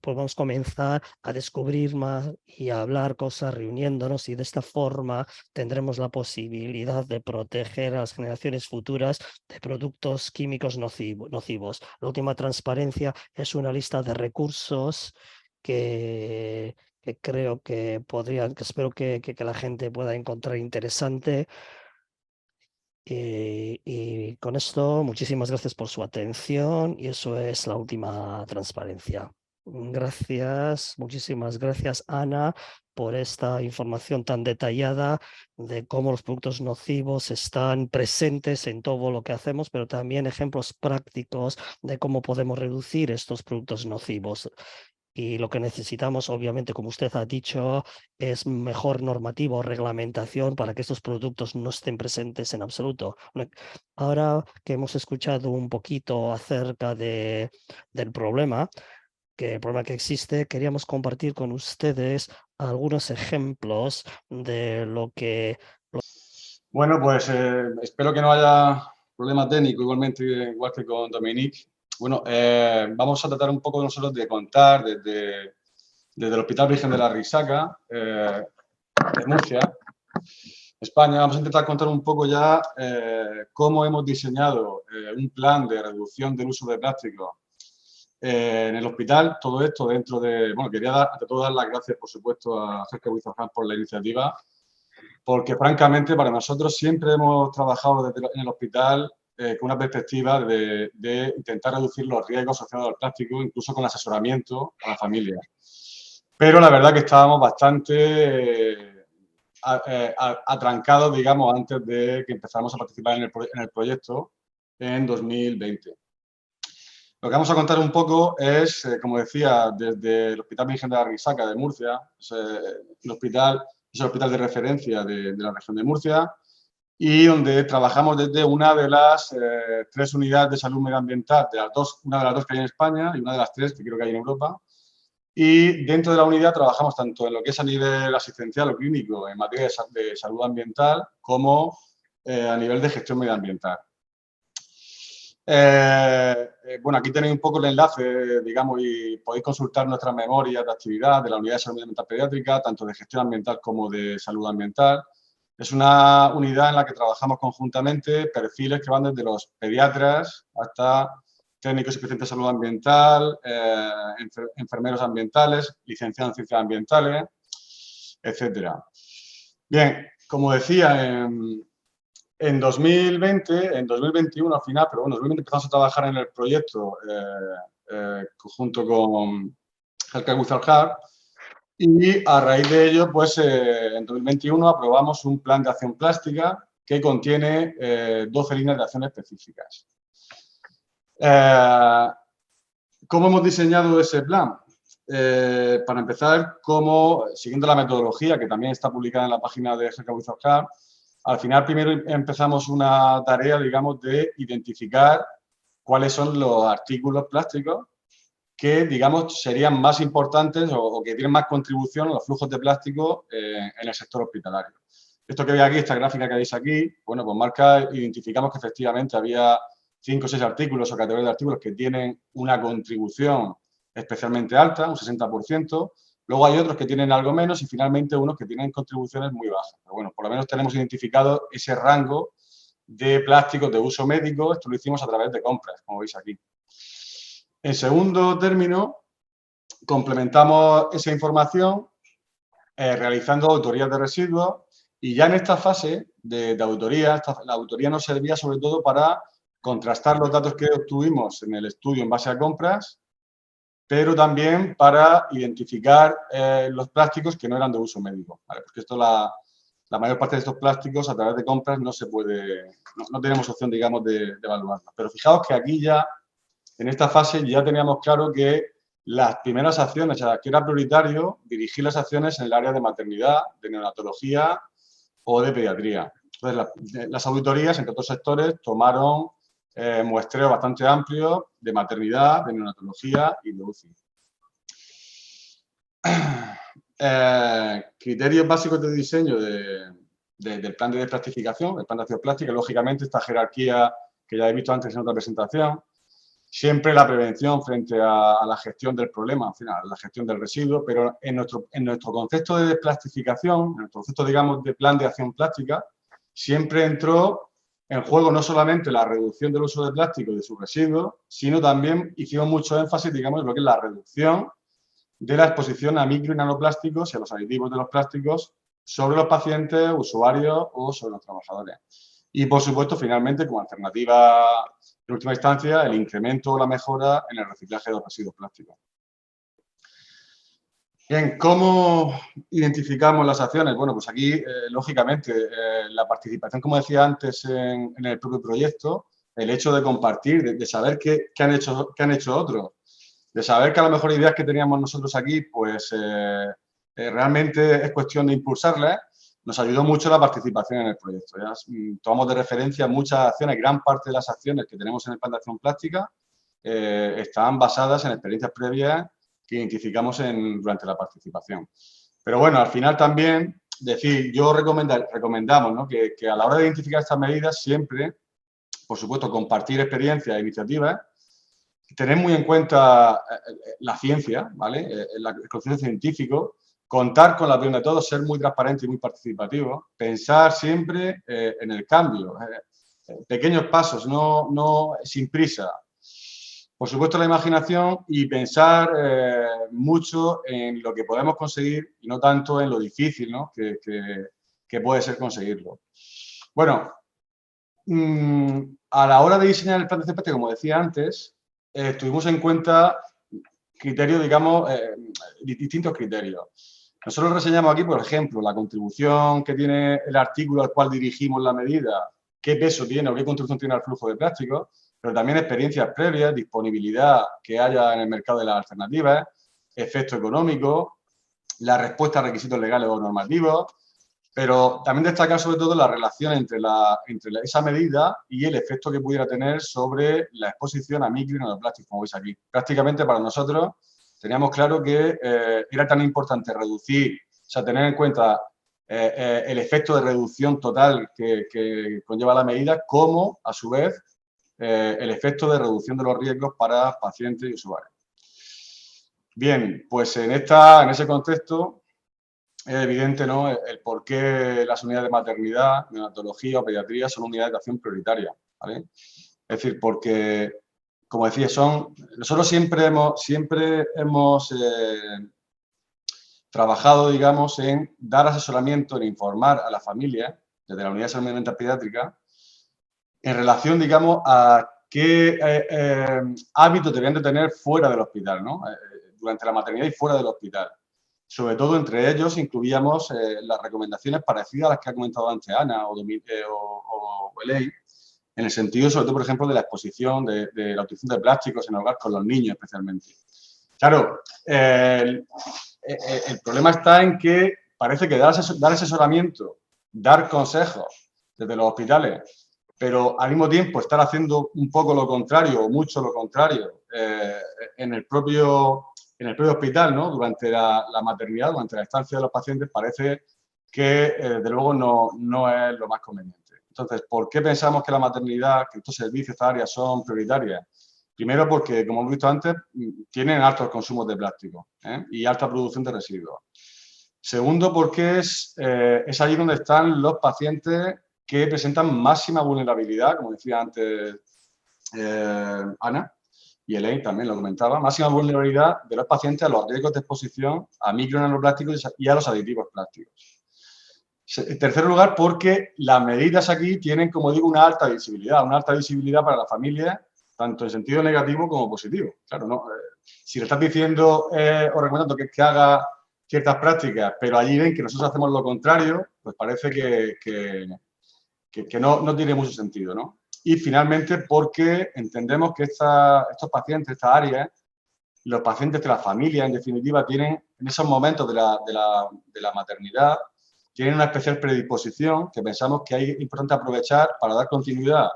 podamos comenzar a descubrir más y a hablar cosas reuniéndonos y de esta forma tendremos la posibilidad de proteger a las generaciones futuras de productos químicos nocivos. La última transparencia es una lista de recursos que creo que espero que la gente pueda encontrar interesante. Y con esto, muchísimas gracias por su atención y eso es la última transparencia. Gracias, muchísimas gracias, Ana, por esta información tan detallada de cómo los productos nocivos están presentes en todo lo que hacemos, pero también ejemplos prácticos de cómo podemos reducir estos productos nocivos. Y lo que necesitamos, obviamente, como usted ha dicho, es mejor normativa o reglamentación para que estos productos no estén presentes en absoluto. Ahora que hemos escuchado un poquito acerca del problema, que el problema que existe, queríamos compartir con ustedes algunos ejemplos de lo que... Bueno, pues espero que no haya problema técnico, igualmente, igual que con Dominique. Bueno, vamos a tratar un poco nosotros de contar desde el Hospital Virgen de la Risaca, de Murcia, España. Vamos a intentar contar un poco ya cómo hemos diseñado un plan de reducción del uso de plástico en el hospital. Todo esto dentro de... Bueno, quería ante todo dar las gracias, por supuesto, a Healthcare Without Harm por la iniciativa, porque francamente para nosotros siempre hemos trabajado en el hospital con una perspectiva de intentar reducir los riesgos asociados al plástico, incluso con asesoramiento a la familia. Pero la verdad que estábamos bastante atrancados, digamos, antes de que empezáramos a participar en el proyecto en 2020. Lo que vamos a contar un poco es, como decía, desde el Hospital Virgen de la Risaca de Murcia, es el hospital de referencia de la región de Murcia y donde trabajamos desde una de las 3 unidades de salud medioambiental, una de las dos que hay en España y una de las 3 que creo que hay en Europa. Y dentro de la unidad trabajamos tanto en lo que es a nivel asistencial o clínico en materia de salud ambiental como a nivel de gestión medioambiental. Bueno, aquí tenéis un poco el enlace, digamos, y podéis consultar nuestras memorias de actividad de la Unidad de Salud Ambiental Pediátrica, tanto de gestión ambiental como de salud ambiental. Es una unidad en la que trabajamos conjuntamente perfiles que van desde los pediatras hasta técnicos especialistas de salud ambiental, enfermeros ambientales, licenciados en ciencias ambientales, etcétera. Bien, como decía, en 2020, en 2021 al final, pero bueno, en 2020 empezamos a trabajar en el proyecto junto con Healthcare Without Harm y a raíz de ello, pues en 2021 aprobamos un plan de acción plástica que contiene 12 líneas de acción específicas. ¿Cómo hemos diseñado ese plan? Para empezar, siguiendo la metodología que también está publicada en la página de Healthcare Without Harm, al final primero empezamos una tarea, digamos, de identificar cuáles son los artículos plásticos que, digamos, serían más importantes o que tienen más contribución a los flujos de plástico en el sector hospitalario. Esto que veis aquí, esta gráfica que veis aquí, bueno, pues identificamos que efectivamente había 5 o 6 artículos o categorías de artículos que tienen una contribución especialmente alta, un 60%. Luego hay otros que tienen algo menos y finalmente unos que tienen contribuciones muy bajas. Pero bueno, por lo menos tenemos identificado ese rango de plásticos de uso médico. Esto lo hicimos a través de compras, como veis aquí. En segundo término, complementamos esa información realizando auditorías de residuos y ya en esta fase de auditoría, la auditoría nos servía sobre todo para contrastar los datos que obtuvimos en el estudio en base a compras, pero también para identificar los plásticos que no eran de uso médico, ¿vale? Porque esto la mayor parte de estos plásticos a través de compras no se puede, no tenemos opción, digamos, de evaluarlos. Pero fijaos que aquí ya, en esta fase, ya teníamos claro que las primeras acciones, o sea, que era prioritario dirigir las acciones en el área de maternidad, de neonatología o de pediatría. Entonces, las auditorías, entre otros sectores, tomaron muestreo bastante amplio de maternidad, de neonatología y de UCI. Criterios básicos de diseño del plan de desplastificación, el plan de acción plástica, lógicamente esta jerarquía que ya he visto antes en otra presentación, siempre la prevención frente a la gestión del problema, al final, la gestión del residuo, pero en nuestro concepto de desplastificación, en nuestro concepto, digamos, de plan de acción plástica, siempre entró en juego no solamente la reducción del uso de plástico y de sus residuos, sino también hicimos mucho énfasis, digamos, en lo que es la reducción de la exposición a micro y nanoplásticos y a los aditivos de los plásticos sobre los pacientes, usuarios o sobre los trabajadores. Y, por supuesto, finalmente, como alternativa en última instancia, el incremento o la mejora en el reciclaje de los residuos plásticos. Bien, ¿cómo identificamos las acciones? Bueno, pues aquí, lógicamente, la participación, como decía antes, en el propio proyecto, el hecho de compartir, de saber qué han hecho otros, de saber que a lo mejor ideas que teníamos nosotros aquí, pues realmente es cuestión de impulsarlas, nos ayudó mucho la participación en el proyecto. Ya tomamos de referencia muchas acciones, gran parte de las acciones que tenemos en el plan de acción plástica están basadas en experiencias previas que identificamos durante la participación. Pero bueno, al final también, recomendamos, ¿no?, que a la hora de identificar estas medidas siempre, por supuesto, compartir experiencias e iniciativas, tener muy en cuenta la ciencia, ¿vale? El conocimiento científico, contar con la opinión de todos, ser muy transparente y muy participativo, pensar siempre en el cambio, pequeños pasos, no sin prisa. Por supuesto, la imaginación y pensar mucho en lo que podemos conseguir y no tanto en lo difícil, ¿no?, que puede ser conseguirlo. Bueno, a la hora de diseñar el plan de CPT, como decía antes, tuvimos en cuenta criterios, digamos, distintos criterios. Nosotros reseñamos aquí, por ejemplo, la contribución que tiene el artículo al cual dirigimos la medida, qué peso tiene o qué contribución tiene al flujo de plástico, pero también experiencias previas, disponibilidad que haya en el mercado de las alternativas, efecto económico, la respuesta a requisitos legales o normativos, pero también destacar sobre todo la relación entre esa medida y el efecto que pudiera tener sobre la exposición a micro y nanoplásticos, como veis aquí. Prácticamente para nosotros teníamos claro que era tan importante reducir, o sea, tener en cuenta el efecto de reducción total que conlleva la medida, como, a su vez, el efecto de reducción de los riesgos para pacientes y usuarios. Bien, pues en ese contexto es evidente, ¿no?, el por qué las unidades de maternidad, neonatología o pediatría son unidades de acción prioritaria, ¿vale? Es decir, porque, como decía, nosotros siempre hemos trabajado, digamos, en dar asesoramiento, en informar a la familia, desde la unidad de salud mental pediátrica, en relación, digamos, a qué hábitos deberían de tener fuera del hospital, ¿no?, durante la maternidad y fuera del hospital. Sobre todo, entre ellos, incluíamos las recomendaciones parecidas a las que ha comentado antes Ana o Eley, en el sentido, sobre todo, por ejemplo, de la exposición, de la utilización de plásticos en el hogar con los niños, especialmente. Claro, el problema está en que parece que dar asesoramiento, dar consejos desde los hospitales, pero al mismo tiempo estar haciendo un poco lo contrario o mucho lo contrario en el propio hospital, ¿no?, durante la maternidad, durante la estancia de los pacientes, parece que, desde luego, no es lo más conveniente. Entonces, ¿por qué pensamos que la maternidad, que estos servicios, estas áreas son prioritarias? Primero, porque, como hemos visto antes, tienen altos consumos de plástico y alta producción de residuos. Segundo, porque es allí donde están los pacientes que presentan máxima vulnerabilidad, como decía antes Ana, y Elaine también lo comentaba, máxima vulnerabilidad de los pacientes a los riesgos de exposición a micro y nanoplásticos y a los aditivos plásticos. En tercer lugar, porque las medidas aquí tienen, como digo, una alta visibilidad para la familia, tanto en sentido negativo como positivo. Claro, ¿no? Si le estás diciendo o recomendando que haga ciertas prácticas, pero allí ven que nosotros hacemos lo contrario, pues parece que no tiene mucho sentido, ¿no? Y finalmente porque entendemos que estos pacientes, estas áreas, los pacientes de la familia, en definitiva, tienen en esos momentos de la maternidad, tienen una especial predisposición que pensamos que es importante aprovechar para dar continuidad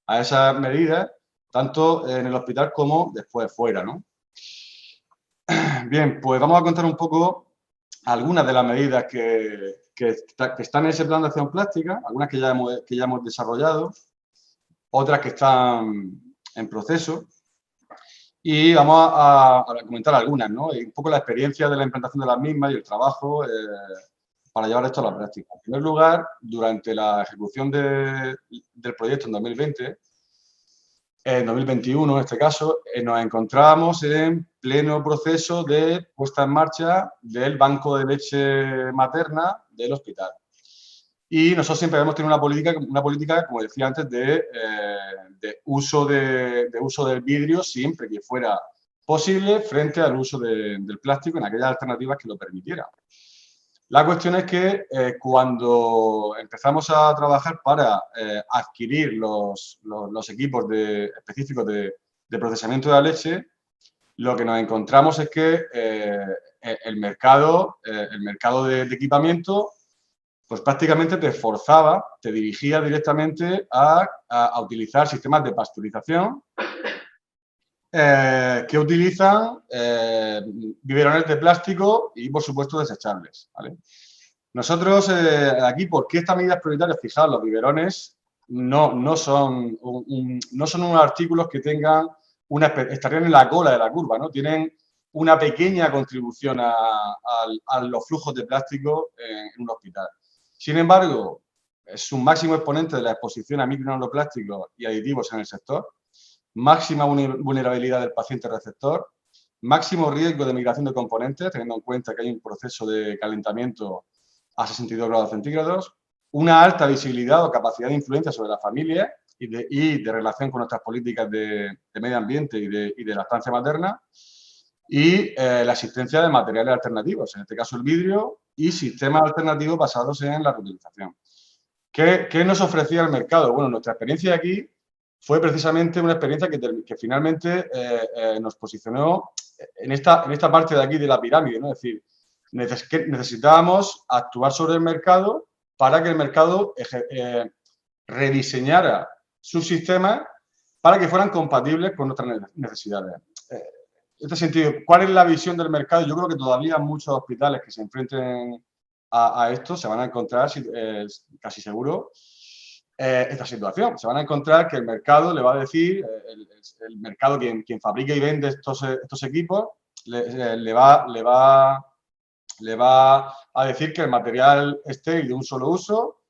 a esas medidas, tanto en el hospital como después fuera, ¿no? Bien, pues vamos a contar un poco algunas de las medidas que están en ese plan de acción plástica, algunas que ya hemos desarrollado, otras que están en proceso. Y vamos a comentar algunas, ¿no? Y un poco la experiencia de la implantación de las mismas y el trabajo para llevar esto a la práctica. En primer lugar, durante la ejecución del proyecto en 2020, en 2021 en este caso, nos encontrábamos en pleno proceso de puesta en marcha del banco de leche materna del hospital. Y nosotros siempre hemos tenido una política, como decía antes, de uso del vidrio siempre que fuera posible frente al uso del plástico en aquellas alternativas que lo permitieran. La cuestión es que cuando empezamos a trabajar para adquirir los equipos específicos de procesamiento de la leche, lo que nos encontramos es que el mercado de equipamiento pues prácticamente te forzaba, te dirigía directamente a utilizar sistemas de pasteurización que utilizan biberones de plástico y, por supuesto, desechables, ¿vale? Nosotros aquí, ¿por qué esta medida es prioritaria? Fijaos, los biberones no son unos artículos que estarían en la cola de la curva, ¿no? Tienen una pequeña contribución a los flujos de plástico en un hospital. Sin embargo, es un máximo exponente de la exposición a micro y nanoplásticos y aditivos en el sector, máxima vulnerabilidad del paciente receptor, máximo riesgo de migración de componentes, teniendo en cuenta que hay un proceso de calentamiento a 62 grados centígrados, una alta visibilidad o capacidad de influencia sobre la familia y de relación con nuestras políticas de medio ambiente y de lactancia materna, y la existencia de materiales alternativos, en este caso el vidrio, y sistemas alternativos basados en la reutilización. ¿Qué nos ofrecía el mercado? Bueno, nuestra experiencia aquí fue precisamente una experiencia que finalmente nos posicionó en esta parte de aquí de la pirámide, ¿no? Es decir, necesitábamos actuar sobre el mercado para que el mercado rediseñara sus sistemas para que fueran compatibles con nuestras necesidades. En este sentido, ¿cuál es la visión del mercado? Yo creo que todavía muchos hospitales que se enfrenten a esto se van a encontrar, casi seguro, esta situación. Se van a encontrar que el mercado le va a decir, el mercado quien fabrica y vende estos equipos, le va a decir que el material esté de un solo uso,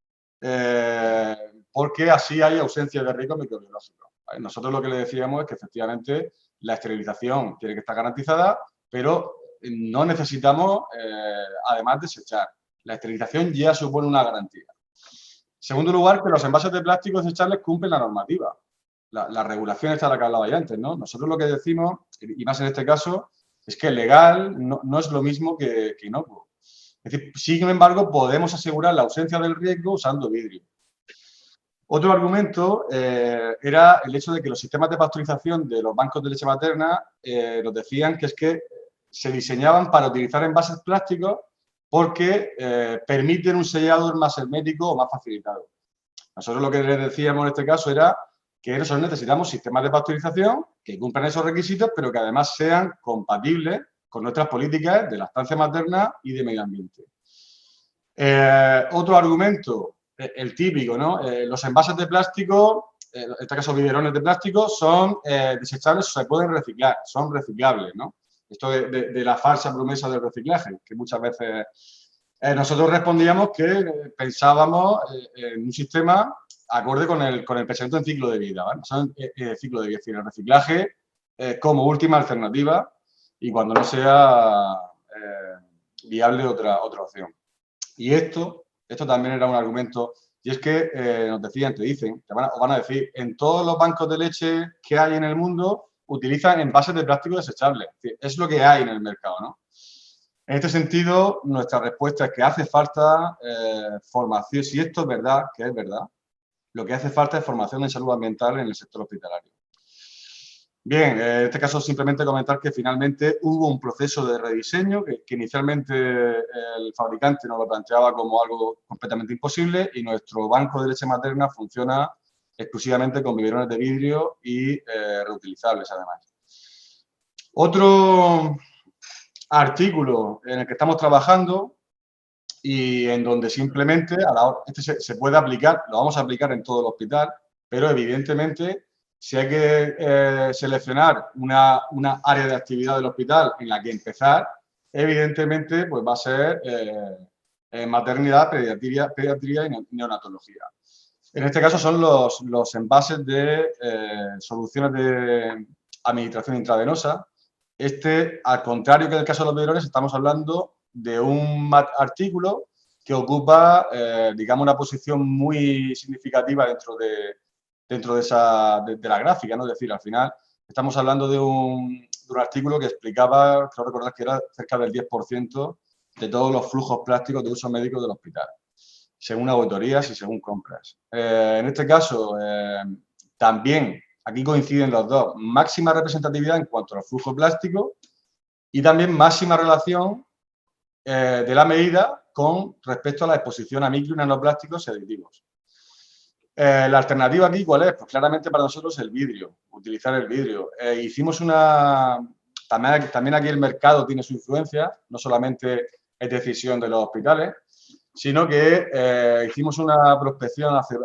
porque así hay ausencia de riesgo microbiológico. ¿Vale? Nosotros lo que le decíamos es que efectivamente la esterilización tiene que estar garantizada, pero no necesitamos además desechar. La esterilización ya supone una garantía. En segundo lugar, que los envases de plástico desechables cumplen la normativa. La regulación está la que hablaba ya antes, ¿no? Nosotros lo que decimos, y más en este caso, es que legal no es lo mismo que inocuo. Es decir, sin embargo, podemos asegurar la ausencia del riesgo usando vidrio. Otro argumento era el hecho de que los sistemas de pasteurización de los bancos de leche materna nos decían que es que se diseñaban para utilizar envases plásticos porque permiten un sellado más hermético o más facilitado. Nosotros lo que les decíamos en este caso era que nosotros necesitamos sistemas de pasteurización que cumplan esos requisitos, pero que además sean compatibles con nuestras políticas de lactancia materna y de medio ambiente. Otro argumento, el típico, ¿no? Los envases de plástico, en este caso biberones de plástico, son desechables o se pueden reciclar, son reciclables, ¿no? Esto de la falsa promesa del reciclaje, que muchas veces nosotros respondíamos que pensábamos en un sistema acorde con el pensamiento en ciclo de vida, ¿vale? Son ciclo de vida, es decir, el reciclaje como última alternativa y cuando no sea viable otra opción. Y esto también era un argumento, y es que nos decían, os van a decir, en todos los bancos de leche que hay en el mundo utilizan envases de plástico desechables. Es lo que hay en el mercado, ¿no? En este sentido, nuestra respuesta es que hace falta formación. Si esto es verdad, que es verdad, lo que hace falta es formación en salud ambiental en el sector hospitalario. Bien, en este caso simplemente comentar que finalmente hubo un proceso de rediseño que inicialmente el fabricante nos lo planteaba como algo completamente imposible y nuestro banco de leche materna funciona exclusivamente con biberones de vidrio y reutilizables además. Otro artículo en el que estamos trabajando y en donde simplemente este se puede aplicar, lo vamos a aplicar en todo el hospital, pero evidentemente si hay que seleccionar una área de actividad del hospital en la que empezar, evidentemente pues va a ser maternidad, pediatría y neonatología. En este caso son los envases de soluciones de administración intravenosa. Al contrario que en el caso de los biberones, estamos hablando de un artículo que ocupa, digamos, una posición muy significativa dentro de la gráfica, ¿no? Es decir, al final estamos hablando de un artículo que explicaba, creo recordar que era cerca del 10% de todos los flujos plásticos de uso médico del hospital, según auditorías y según compras. En este caso, también aquí coinciden los dos, máxima representatividad en cuanto al flujo plástico y también máxima relación de la medida con respecto a la exposición a micro y nanoplásticos y aditivos. La alternativa aquí, ¿cuál es? Pues claramente para nosotros el vidrio, utilizar el vidrio. Hicimos también aquí el mercado tiene su influencia, no solamente es decisión de los hospitales, sino que hicimos una prospección hace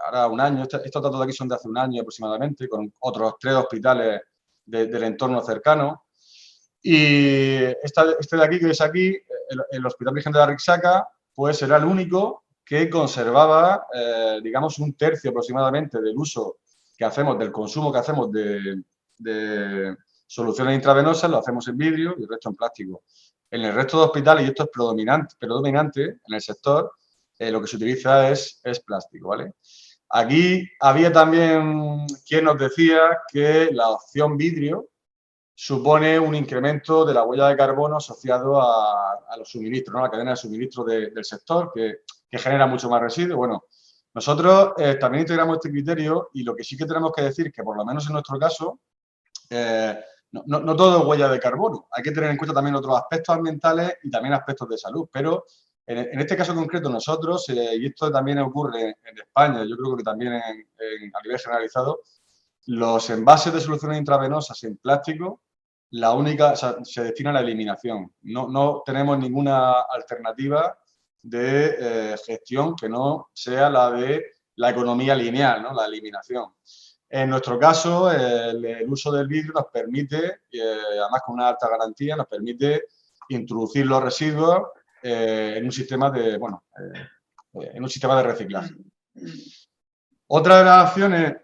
ahora un año, estos datos de aquí son de hace un año aproximadamente, con otros 3 hospitales del entorno cercano. Y este de aquí, que es aquí, el Hospital Virgen de la Rixaca, pues era el único que conservaba, digamos, 1/3 aproximadamente del uso que hacemos, del consumo que hacemos de soluciones intravenosas, lo hacemos en vidrio y el resto en plástico. En el resto de hospitales, y esto es predominante en el sector, lo que se utiliza es plástico, ¿vale? Aquí había también quien nos decía que la opción vidrio supone un incremento de la huella de carbono asociado a los suministros, ¿no? A la cadena de suministro del sector, que genera mucho más residuos. Bueno, nosotros también integramos este criterio y lo que sí que tenemos que decir es que, por lo menos en nuestro caso, no todo es huella de carbono. Hay que tener en cuenta también otros aspectos ambientales y también aspectos de salud. Pero en este caso concreto nosotros, y esto también ocurre en España, yo creo que también a nivel generalizado, los envases de soluciones intravenosas en plástico, se destina a la eliminación. No tenemos ninguna alternativa de gestión que no sea la de la economía lineal, ¿no? La eliminación. En nuestro caso, el uso del vidrio nos permite, además con una alta garantía, nos permite introducir los residuos en un sistema de reciclaje. Otra de las acciones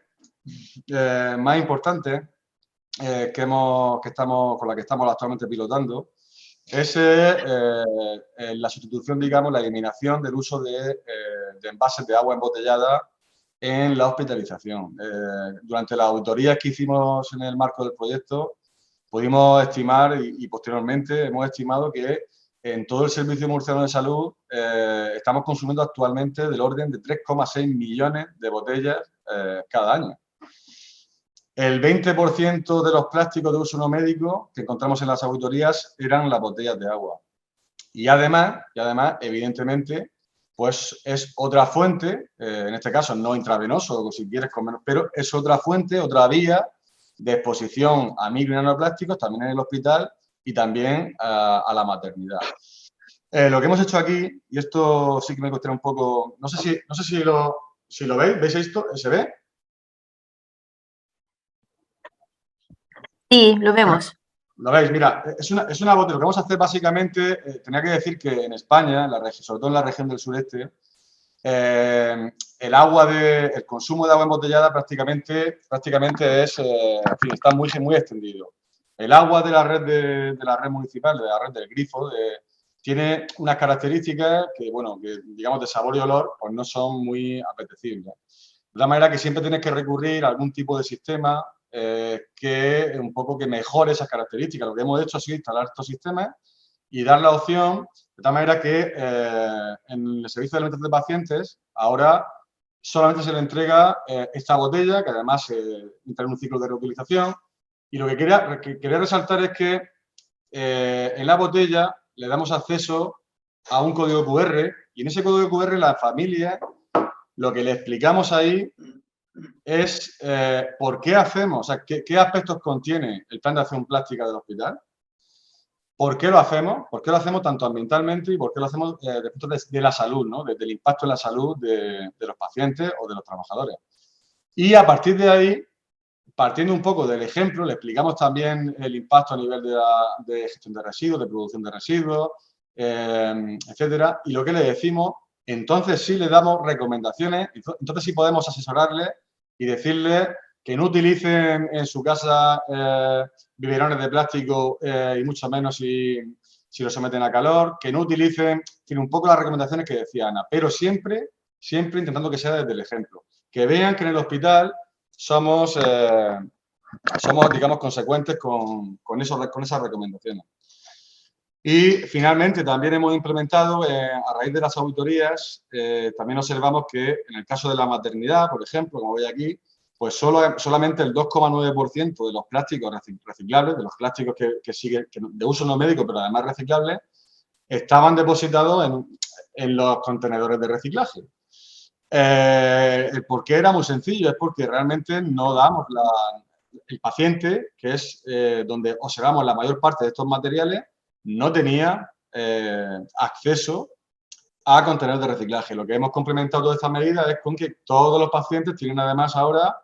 más importantes con la que estamos actualmente pilotando es la sustitución, digamos, la eliminación del uso de envases de agua embotellada en la hospitalización. Durante las auditorías que hicimos en el marco del proyecto, pudimos estimar y posteriormente hemos estimado que en todo el Servicio Murciano de Salud estamos consumiendo actualmente del orden de 3,6 millones de botellas cada año. El 20% de los plásticos de uso no médico que encontramos en las auditorías eran las botellas de agua. Y además, evidentemente, pues es otra fuente, en este caso no intravenoso, o si quieres comer, pero es otra fuente, otra vía de exposición a micro y nanoplásticos también en el hospital y también a la maternidad. Lo que hemos hecho aquí, y esto sí que me cuesta un poco, no sé si lo veis, ¿veis esto? ¿Se ve? Sí, lo vemos. Lo veis, mira, es una botella. Lo que vamos a hacer básicamente, tenía que decir que en España, sobre todo en la región del sureste, el consumo de agua embotellada prácticamente es, en fin, está muy extendido. El agua de la red municipal, de la red del grifo, tiene unas características que, bueno, que digamos de sabor y olor, pues no son muy apetecibles. De la manera que siempre tienes que recurrir a algún tipo de sistema que mejore esas características. Lo que hemos hecho ha sido instalar estos sistemas y dar la opción, de tal manera que en el servicio de alimentación de pacientes ahora solamente se le entrega esta botella, que además entra en un ciclo de reutilización. Y lo que quería resaltar es que en la botella le damos acceso a un código QR y en ese código QR la familia, lo que le explicamos ahí es por qué hacemos, o sea, qué aspectos contiene el plan de acción plástica del hospital, por qué lo hacemos tanto ambientalmente y por qué lo hacemos desde el punto de la salud, ¿no? Desde el impacto en la salud de los pacientes o de los trabajadores. Y a partir de ahí, partiendo un poco del ejemplo, le explicamos también el impacto a nivel de gestión de residuos, de producción de residuos, etcétera. Y lo que le decimos, entonces sí le damos recomendaciones, entonces sí podemos asesorarle y decirle que no utilicen en su casa biberones de plástico y mucho menos si lo someten a calor, que no utilicen, tiene un poco las recomendaciones que decía Ana, pero siempre intentando que sea desde el ejemplo. Que vean que en el hospital somos digamos, consecuentes con esas recomendaciones. Y finalmente también hemos implementado, a raíz de las auditorías, también observamos que en el caso de la maternidad, por ejemplo, como veis aquí, pues solamente el 2,9% de los plásticos reciclables, de los plásticos que siguen de uso no médico, pero además reciclables, estaban depositados en los contenedores de reciclaje. El porqué era muy sencillo, es porque realmente no damos el paciente, que es donde observamos la mayor parte de estos materiales, no tenía acceso a contenedores de reciclaje. Lo que hemos complementado toda esta medida es con que todos los pacientes tienen además ahora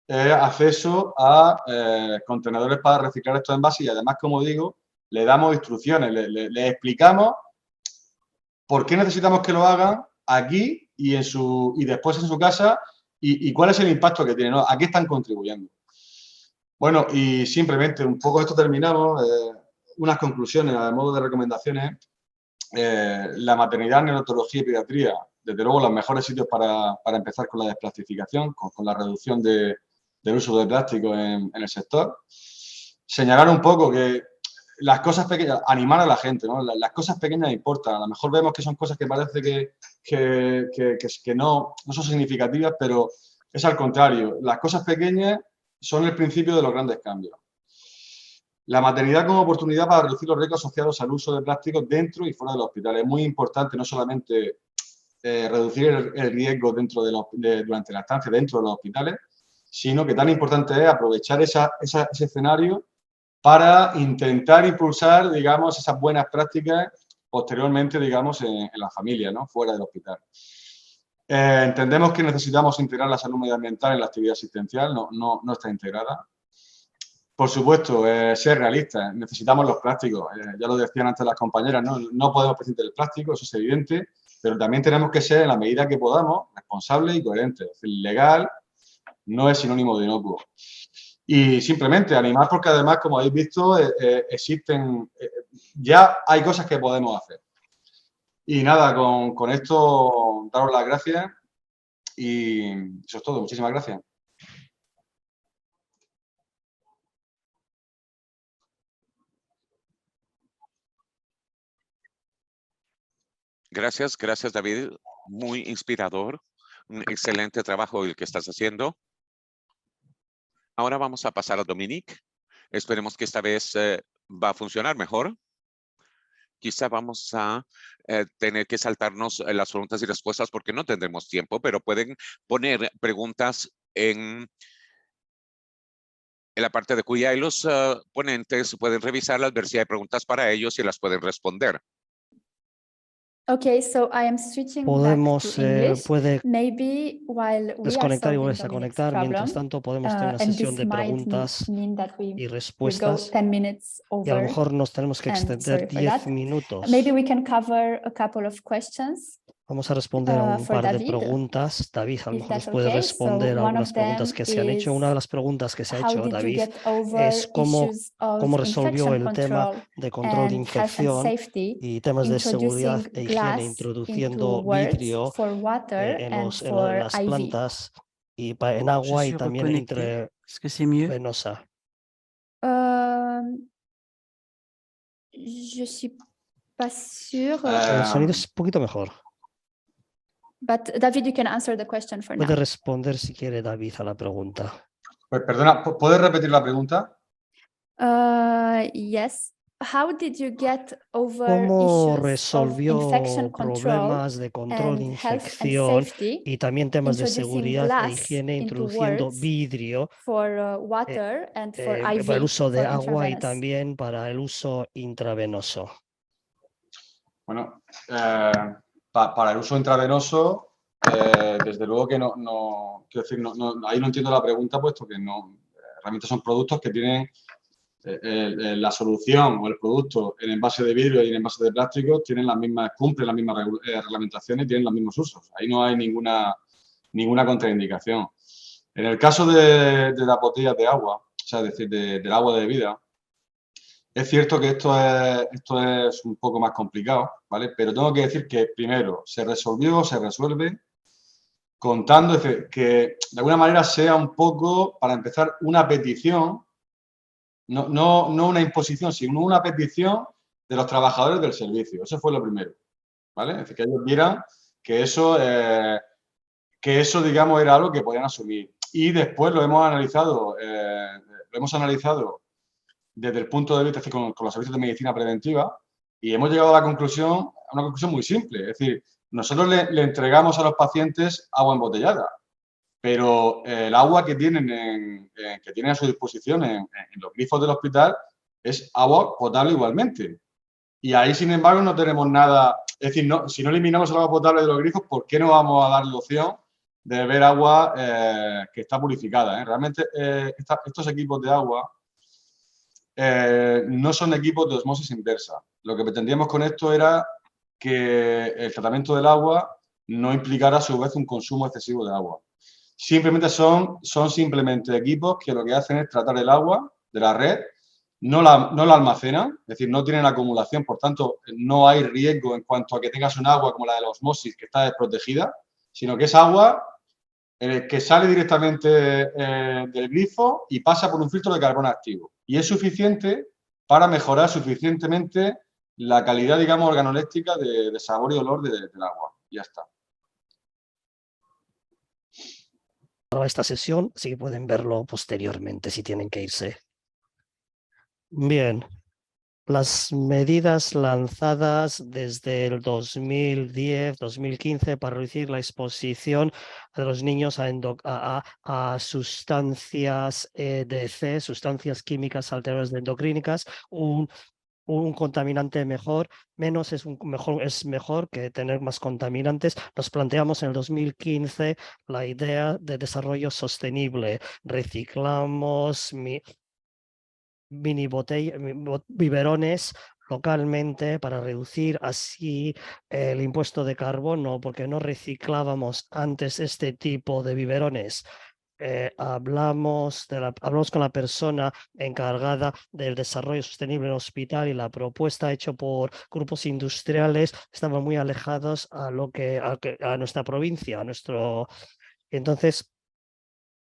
acceso a contenedores para reciclar estos envases y además, como digo, le damos instrucciones, le explicamos por qué necesitamos que lo hagan aquí y después en su casa y cuál es el impacto que tiene, ¿no? ¿A qué están contribuyendo? Bueno, y simplemente un poco esto terminamos. Unas conclusiones a modo de recomendaciones. La maternidad, neonatología y pediatría, desde luego los mejores sitios para empezar con la desplastificación, con la reducción del uso de plástico en el sector. Señalar un poco que las cosas pequeñas, animar a la gente, ¿no? Las cosas pequeñas importan. A lo mejor vemos que son cosas que parece que no son significativas, pero es al contrario. Las cosas pequeñas son el principio de los grandes cambios. La maternidad como oportunidad para reducir los riesgos asociados al uso de plásticos dentro y fuera del hospital. Es muy importante no solamente reducir el riesgo durante la estancia dentro de los hospitales, sino que tan importante es aprovechar ese escenario para intentar impulsar, digamos, esas buenas prácticas posteriormente, digamos, en la familia, ¿no? Fuera del hospital. Entendemos que necesitamos integrar la salud medioambiental en la actividad asistencial, no está integrada. Por supuesto, ser realistas, necesitamos los plásticos. Ya lo decían antes las compañeras, no podemos prescindir del plástico, eso es evidente, pero también tenemos que ser, en la medida que podamos, responsables y coherentes. Es decir, legal no es sinónimo de inocuo. Y simplemente animar porque además, como habéis visto, ya hay cosas que podemos hacer. Y nada, con esto daros las gracias y eso es todo. Muchísimas gracias. Gracias, David. Muy inspirador. Un excelente trabajo el que estás haciendo. Ahora vamos a pasar a Dominique. Esperemos que esta vez va a funcionar mejor. Quizá vamos a tener que saltarnos las preguntas y respuestas porque no tendremos tiempo, pero pueden poner preguntas en la parte de cuya y los ponentes pueden revisarlas, ver si hay preguntas para ellos y las pueden responder. Okay, so I am switching Podemos, back to English. puede Maybe while we desconectar y are volverse a solving Dominique's conectar. problem, Mientras tanto, podemos tener una and sesión this de might preguntas mean that we y go respuestas 10 minutes y a lo over, mejor nos tenemos que and extender sorry for 10 that. minutos. Maybe we can cover a couple of questions. Vamos a responder a un for par de David, preguntas. David a lo if mejor nos that's puede okay. responder So a one algunas of preguntas them que se han hecho. Una de is, las preguntas que se ha how hecho did you David get over es cómo resolvió infection el tema control de control de and health and infección safety, y temas de seguridad introducing e higiene, glass introduciendo into words vidrio for water en and las for IV? plantas y en agua y también entre Est-ce que c'est mieux? venosa. Je suis pas sûre. El sonido es un poquito mejor. But David, you can answer the question for Puede now. responder si quiere David a la pregunta. Pues, perdona, ¿puedes repetir la pregunta? Yes. How did you get over ¿Cómo issues of resolvió infection control problemas de control de and health and infección safety y también temas de introducing seguridad e glass higiene, into introduciendo wards vidrio for water and for IV, para el uso de for agua y intravenous? también para el uso intravenoso? Bueno, para el uso intravenoso, desde luego que quiero decir, ahí no entiendo la pregunta, puesto que realmente son productos que tienen la solución o el producto en envase de vidrio y en envase de plástico cumplen las mismas reglamentaciones y tienen los mismos usos. Ahí no hay ninguna contraindicación. En el caso de las botellas de agua, o sea, es decir, del agua de bebida, es cierto que esto es un poco más complicado, ¿vale? Pero tengo que decir que, primero, se resuelve contando que de alguna manera sea un poco, para empezar, una petición, no una imposición, sino una petición de los trabajadores del servicio. Eso fue lo primero, ¿vale? Es decir, que ellos vieran que eso, digamos, era algo que podían asumir. Y después lo hemos analizado desde el punto de vista con los servicios de medicina preventiva y hemos llegado a una conclusión muy simple. Es decir, nosotros le entregamos a los pacientes agua embotellada, pero el agua que tienen a su disposición en los grifos del hospital es agua potable igualmente. Y ahí, sin embargo, no tenemos nada. Es decir, si no eliminamos el agua potable de los grifos, ¿por qué no vamos a darle opción de beber agua que está purificada? Realmente, estos equipos de agua no son equipos de osmosis inversa. Lo que pretendíamos con esto era que el tratamiento del agua no implicara a su vez un consumo excesivo de agua. Simplemente son simplemente equipos que lo que hacen es tratar el agua de la red, no la almacenan, es decir, no tienen acumulación, por tanto, no hay riesgo en cuanto a que tengas un agua como la de la osmosis que está desprotegida, sino que es agua que sale directamente del grifo y pasa por un filtro de carbono activo. Y es suficiente para mejorar suficientemente la calidad, digamos, organoléctrica de sabor y olor del agua. Ya está. Para esta sesión, así que pueden verlo posteriormente si tienen que irse. Bien. Las medidas lanzadas desde el 2010-2015 para reducir la exposición de los niños a sustancias EDC, sustancias químicas alteradoras endocrínicas, un contaminante menos es mejor que tener más contaminantes. Nos planteamos en el 2015 la idea de desarrollo sostenible. Reciclamos biberones localmente para reducir así el impuesto de carbono, porque no reciclábamos antes este tipo de biberones. Hablamos con la persona encargada del desarrollo sostenible en el hospital y la propuesta hecha por grupos industriales estaba muy alejados a nuestra provincia, Entonces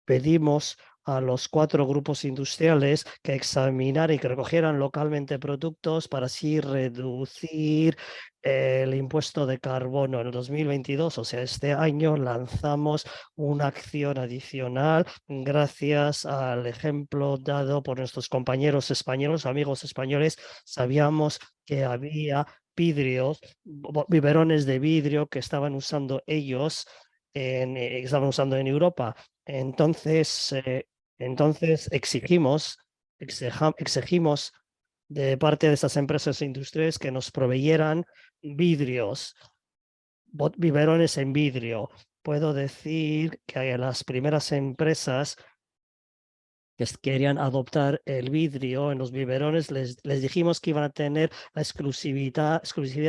pedimos a los 4 grupos industriales que examinaran y que recogieran localmente productos para así reducir el impuesto de carbono. En el 2022, o sea, este año, lanzamos una acción adicional gracias al ejemplo dado por nuestros compañeros españoles, amigos españoles. Sabíamos que había biberones de vidrio que estaban usando ellos estaban usando en Europa. Entonces exigimos de parte de estas empresas industriales que nos proveyeran biberones en vidrio. Puedo decir que a las primeras empresas que querían adoptar el vidrio en los biberones, les dijimos que iban a tener la exclusividad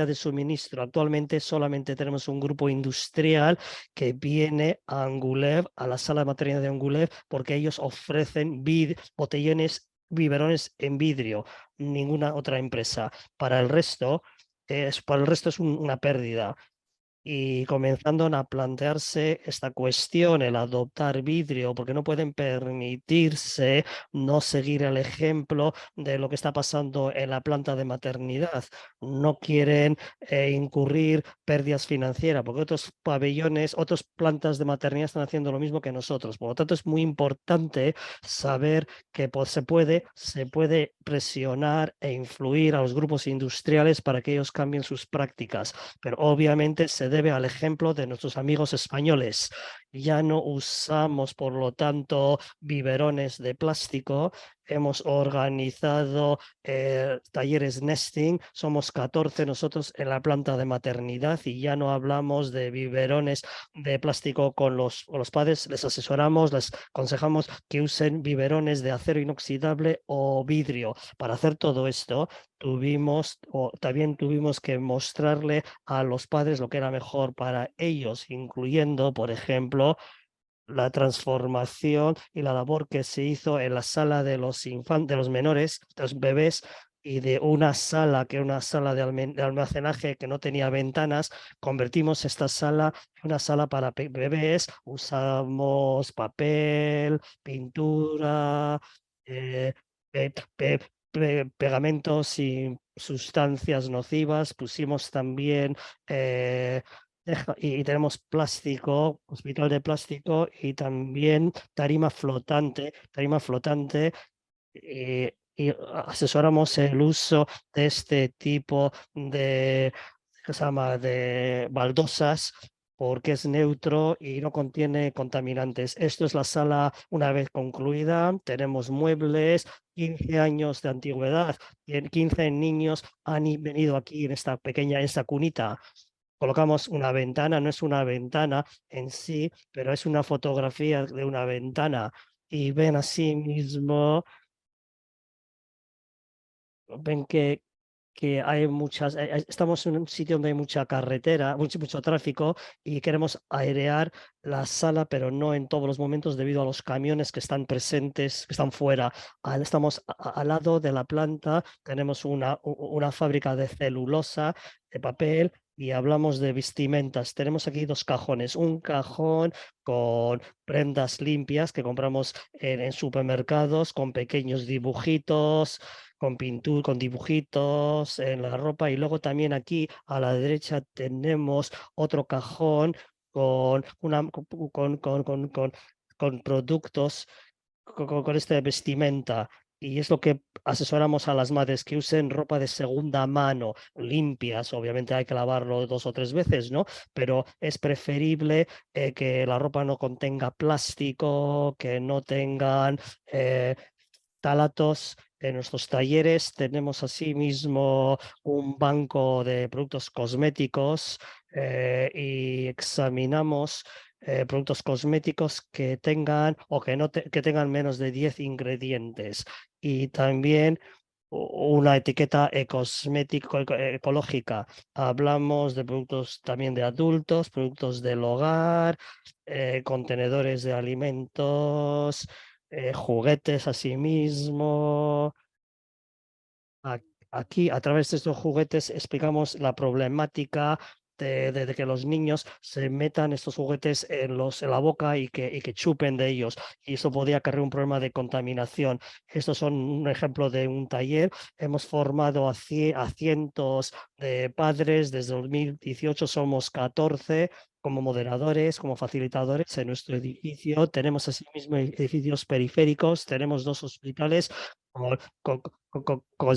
de suministro. Actualmente solamente tenemos un grupo industrial que viene a Angoulême, a la sala de materia de Angoulême, porque ellos ofrecen biberones en vidrio, ninguna otra empresa. Para el resto es una pérdida. y comenzando a plantearse esta cuestión, el adoptar vidrio, porque no pueden permitirse no seguir el ejemplo de lo que está pasando en la planta de maternidad. No quieren incurrir pérdidas financieras, porque otros pabellones, otras plantas de maternidad están haciendo lo mismo que nosotros. Por lo tanto, es muy importante saber que se puede presionar e influir a los grupos industriales para que ellos cambien sus prácticas, pero obviamente se debe al ejemplo de nuestros amigos españoles. Ya no usamos, por lo tanto, biberones de plástico. Hemos organizado talleres nesting, somos 14 nosotros en la planta de maternidad y ya no hablamos de biberones de plástico con los padres, les asesoramos, les aconsejamos que usen biberones de acero inoxidable o vidrio. Para hacer todo esto, también tuvimos que mostrarle a los padres lo que era mejor para ellos, incluyendo, por ejemplo, la transformación y la labor que se hizo en la sala de los de los menores, de los bebés, y de una sala que era una sala de almacenaje que no tenía ventanas, convertimos esta sala en una sala para bebés, usamos papel, pintura, eh, pe- pe- pegamentos y sustancias nocivas, pusimos también y tenemos plástico, hospital de plástico y también tarima flotante y asesoramos el uso de este tipo de, ¿qué se llama?, de baldosas porque es neutro y no contiene contaminantes. Esto es la sala una vez concluida. Tenemos muebles, 15 años de antigüedad, 15 niños han venido aquí en esta cunita. Colocamos una ventana, no es una ventana en sí, pero es una fotografía de una ventana y ven así mismo, ven que hay estamos en un sitio donde hay mucha carretera, mucho tráfico y queremos airear la sala, pero no en todos los momentos debido a los camiones que están presentes, que están fuera. Estamos al lado de la planta, tenemos una fábrica de celulosa, de papel. Y hablamos de vestimentas. Tenemos aquí dos cajones. Un cajón con prendas limpias que compramos en supermercados, con pequeños dibujitos, con pintura, con dibujitos en la ropa. Y luego también aquí a la derecha tenemos otro cajón con, con productos, con esta vestimenta. Y es lo que asesoramos a las madres que usen ropa de segunda mano, limpias. Obviamente hay que lavarlo 2 o 3 veces, ¿no? Pero es preferible que la ropa no contenga plástico, que no tengan talatos. En nuestros talleres tenemos asimismo un banco de productos cosméticos y examinamos productos cosméticos que tengan o que, no que tengan menos de 10 ingredientes y también una etiqueta ecológica. Hablamos de productos también de adultos, productos del hogar, contenedores de alimentos, juguetes asimismo. Aquí, a través de estos juguetes, explicamos la problemática de que los niños se metan estos juguetes en la boca y que chupen de ellos. Y eso podría acarrear un problema de contaminación. Estos son un ejemplo de un taller. Hemos formado a cientos de padres. Desde 2018 somos 14 como moderadores, como facilitadores en nuestro edificio. Tenemos asimismo edificios periféricos, tenemos 2 hospitales con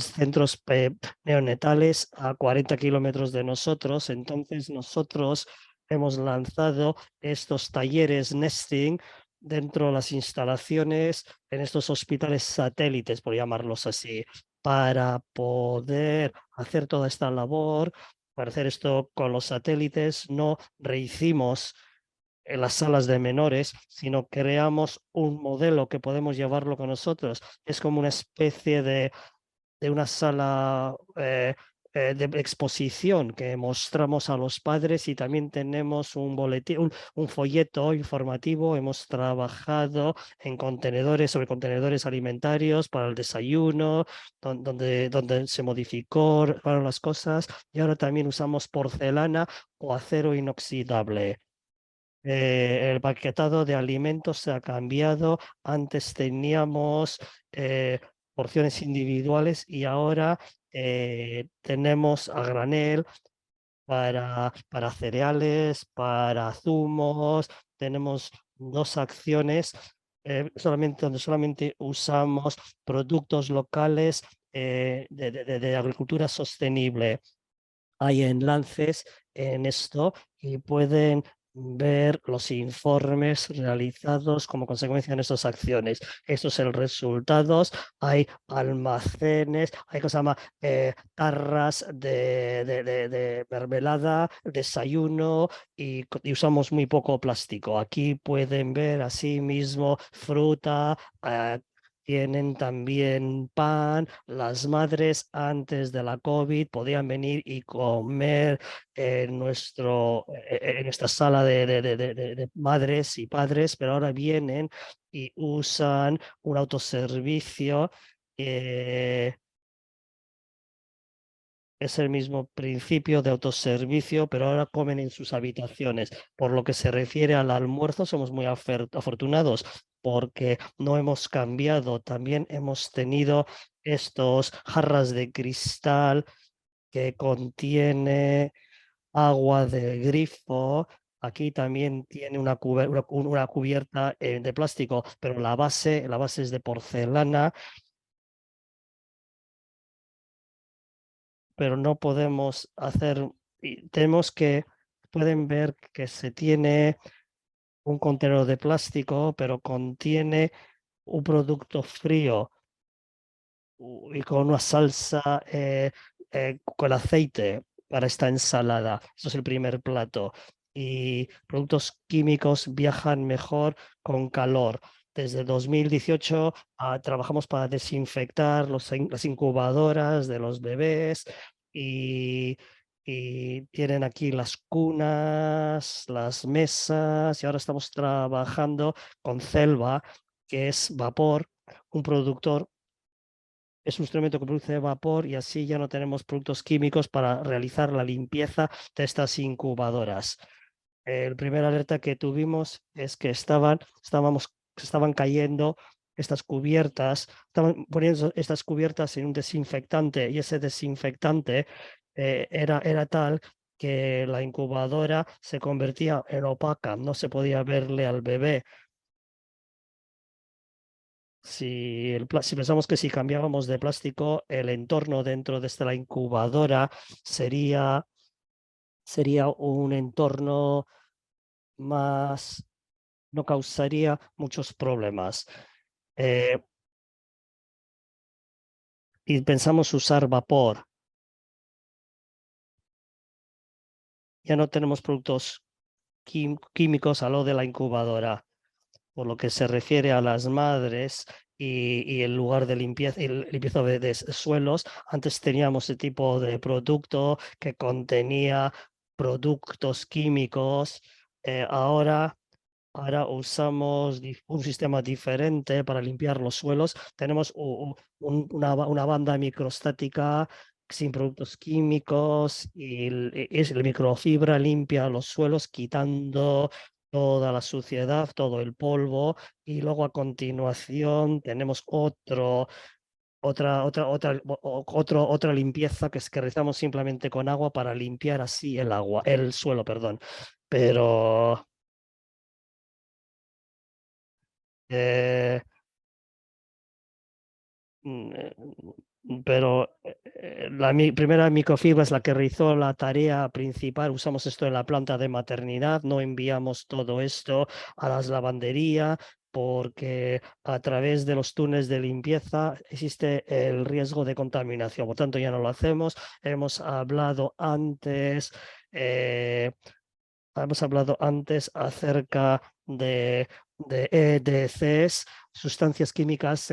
centros neonatales a 40 kilómetros de nosotros. Entonces nosotros hemos lanzado estos talleres nesting dentro de las instalaciones en estos hospitales satélites, por llamarlos así, para poder hacer toda esta labor. Para hacer esto con los satélites no rehicimos en las salas de menores, sino creamos un modelo que podemos llevarlo con nosotros. Es como una especie de una sala de exposición que mostramos a los padres y también tenemos un boletín, un folleto informativo. Hemos trabajado en sobre contenedores alimentarios para el desayuno, donde se modificaron las cosas, y ahora también usamos porcelana o acero inoxidable. El paquetado de alimentos se ha cambiado. Antes teníamos porciones individuales y ahora tenemos a granel para cereales, para zumos. Tenemos 2 acciones donde solamente usamos productos locales de agricultura sostenible. Hay enlaces en esto y pueden ver los informes realizados como consecuencia de estas acciones. Estos son los resultados. Hay almacenes, hay cosas llama tarras de mermelada, desayuno, y usamos muy poco plástico. Aquí pueden ver asimismo fruta. Tienen también pan. Las madres antes de la COVID podían venir y comer en nuestra sala de madres y padres, pero ahora vienen y usan un autoservicio. Es el mismo principio de autoservicio, pero ahora comen en sus habitaciones. Por lo que se refiere al almuerzo, somos muy afortunados porque no hemos cambiado. También hemos tenido estos jarras de cristal que contiene agua de grifo. Aquí también tiene una cubierta de plástico, pero la base es de porcelana. Pero no podemos hacer, pueden ver que se tiene un contenedor de plástico, pero contiene un producto frío y con una salsa con aceite para esta ensalada. Eso es el primer plato. Y productos químicos viajan mejor con calor. Desde 2018 trabajamos para desinfectar las incubadoras de los bebés, y, y tienen aquí las cunas, las mesas, y ahora estamos trabajando con Celva, que es vapor, un productor. Es un instrumento que produce vapor, y así ya no tenemos productos químicos para realizar la limpieza de estas incubadoras. El primer alerta que tuvimos es que se estaban cayendo estas cubiertas, estaban poniendo estas cubiertas en un desinfectante, y ese desinfectante era tal que la incubadora se convertía en opaca, no se podía verle al bebé. Si pensamos que si cambiábamos de plástico, el entorno dentro de la incubadora sería un entorno más, no causaría muchos problemas. Y pensamos usar vapor. Ya no tenemos productos químicos a lo de la incubadora. Por lo que se refiere a las madres y el lugar de limpieza, de suelos, antes teníamos ese tipo de producto que contenía productos químicos. Ahora usamos un sistema diferente para limpiar los suelos. Tenemos una banda microstática sin productos químicos, y la microfibra limpia los suelos quitando toda la suciedad, todo el polvo. Y luego a continuación tenemos otra limpieza que realizamos simplemente con agua para limpiar así el suelo, perdón. Pero eh, la primera microfibra es la que realizó la tarea principal. Usamos esto en la planta de maternidad. No enviamos todo esto a las lavanderías porque a través de los túneles de limpieza existe el riesgo de contaminación. Por tanto, ya no lo hacemos. Hemos hablado antes acerca de EDCs, sustancias químicas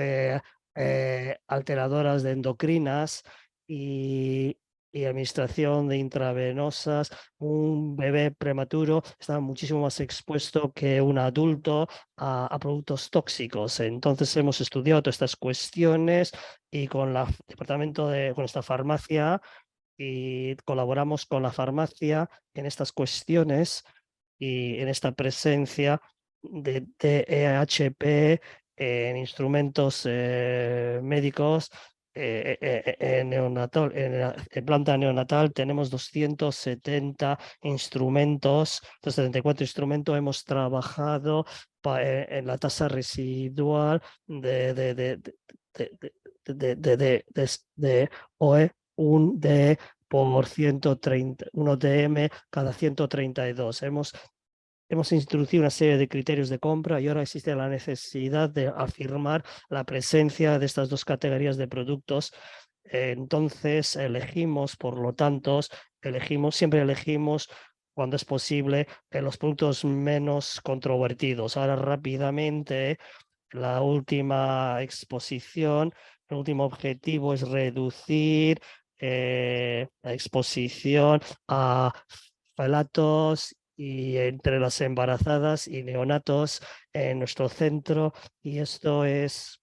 alteradoras de endocrinas, y y administración de intravenosas, un bebé prematuro está muchísimo más expuesto que un adulto a productos tóxicos. Entonces hemos estudiado todas estas cuestiones y con el departamento con esta farmacia y colaboramos con la farmacia en estas cuestiones y en esta presencia de DEHP en instrumentos médicos. En planta neonatal tenemos 270 instrumentos, 274 instrumentos. Hemos trabajado en la tasa residual de OE, un D por 130, 1 DM cada 132. Hemos introducido una serie de criterios de compra y ahora existe la necesidad de afirmar la presencia de estas dos categorías de productos. Entonces elegimos, por lo tanto, siempre elegimos cuando es posible los productos menos controvertidos. Ahora rápidamente, la última exposición, el último objetivo es reducir la exposición a falatos y entre las embarazadas y neonatos en nuestro centro, y esto es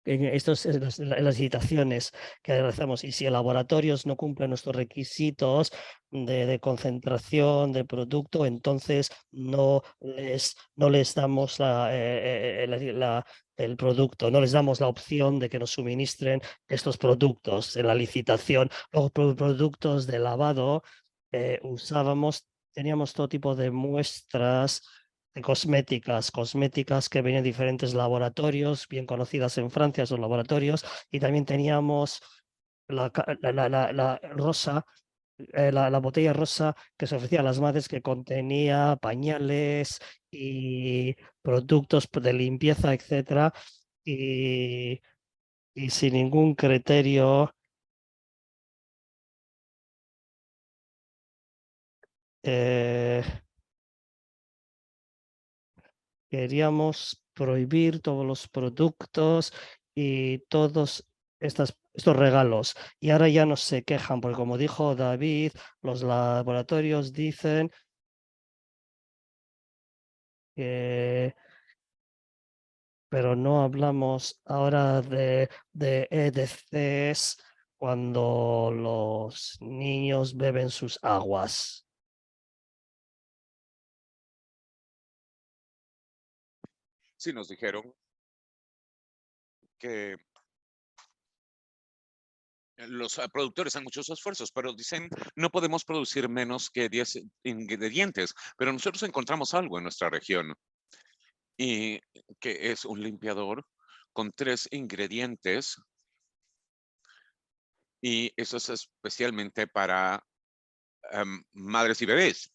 en las licitaciones que realizamos. Y si laboratorios no cumplen nuestros requisitos de concentración de producto, entonces no les damos el producto, no les damos la opción de que nos suministren estos productos en la licitación. Los productos de lavado teníamos todo tipo de muestras de cosméticas que venían de diferentes laboratorios, bien conocidas en Francia, esos laboratorios, y también teníamos la rosa, la botella rosa que se ofrecía a las madres, que contenía pañales y productos de limpieza, etcétera, y, y sin ningún criterio. Queríamos prohibir todos los productos y todos estos regalos. Y ahora ya no se quejan, porque como dijo David, los laboratorios dicen que, pero no hablamos ahora de EDCs cuando los niños beben sus aguas. Sí, nos dijeron que los productores han hecho sus esfuerzos, pero dicen no podemos producir menos que 10 ingredientes, pero nosotros encontramos algo en nuestra región y que es un limpiador con 3 ingredientes, y eso es especialmente para madres y bebés.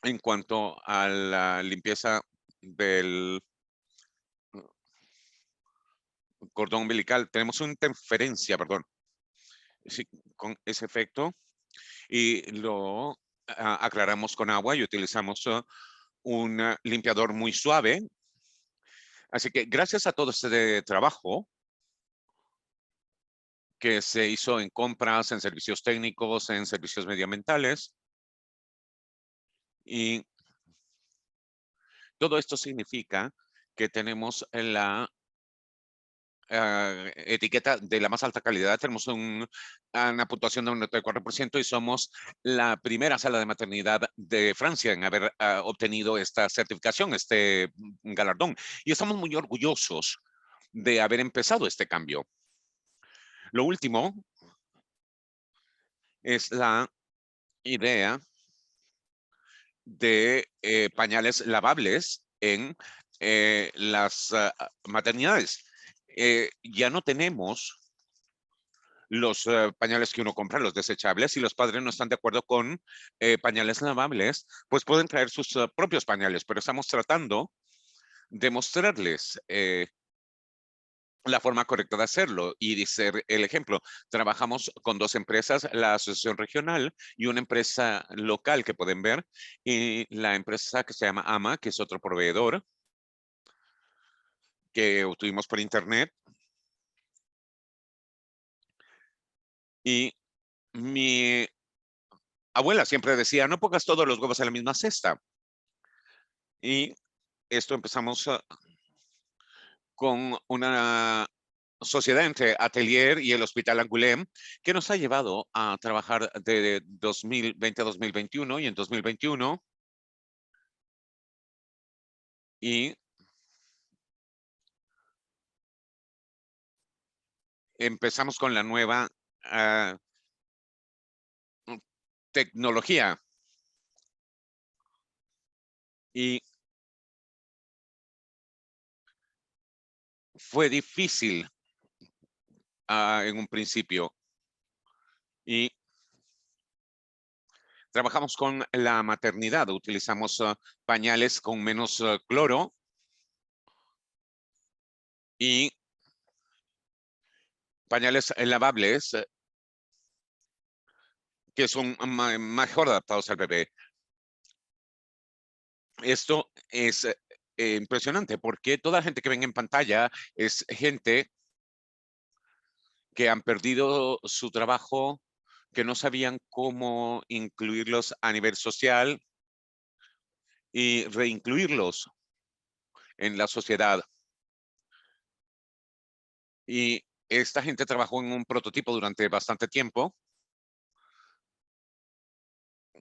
En cuanto a la limpieza del cordón umbilical, tenemos una interferencia, perdón, sí, con ese efecto, y lo aclaramos con agua y utilizamos un limpiador muy suave. Así que gracias a todo este trabajo que se hizo en compras, en servicios técnicos, en servicios medioambientales, y todo esto significa que tenemos la etiqueta de la más alta calidad. Tenemos una puntuación de un 94% y somos la primera sala de maternidad de Francia en haber obtenido esta certificación, este galardón. Y estamos muy orgullosos de haber empezado este cambio. Lo último es la idea de pañales lavables en las maternidades. Ya no tenemos los pañales que uno compra, los desechables. Si los padres no están de acuerdo con pañales lavables, pues pueden traer sus propios pañales, pero estamos tratando de mostrarles la forma correcta de hacerlo y de ser el ejemplo. Trabajamos con 2 empresas, la asociación regional y una empresa local que pueden ver, y la empresa que se llama AMA, que es otro proveedor que obtuvimos por internet. Y mi abuela siempre decía, no pongas todos los huevos en la misma cesta. Y esto empezamos con una sociedad entre Atelier y el Hospital Angoulême, que nos ha llevado a trabajar de 2020 a 2021 y en 2021. Y empezamos con la nueva tecnología. Y fue difícil en un principio. Y trabajamos con la maternidad. Utilizamos pañales con menos cloro. Y pañales lavables que son mejor adaptados al bebé. Esto es impresionante porque toda la gente que ven en pantalla es gente que han perdido su trabajo, que no sabían cómo incluirlos a nivel social y reincluirlos en la sociedad. Y esta gente trabajó en un prototipo durante bastante tiempo.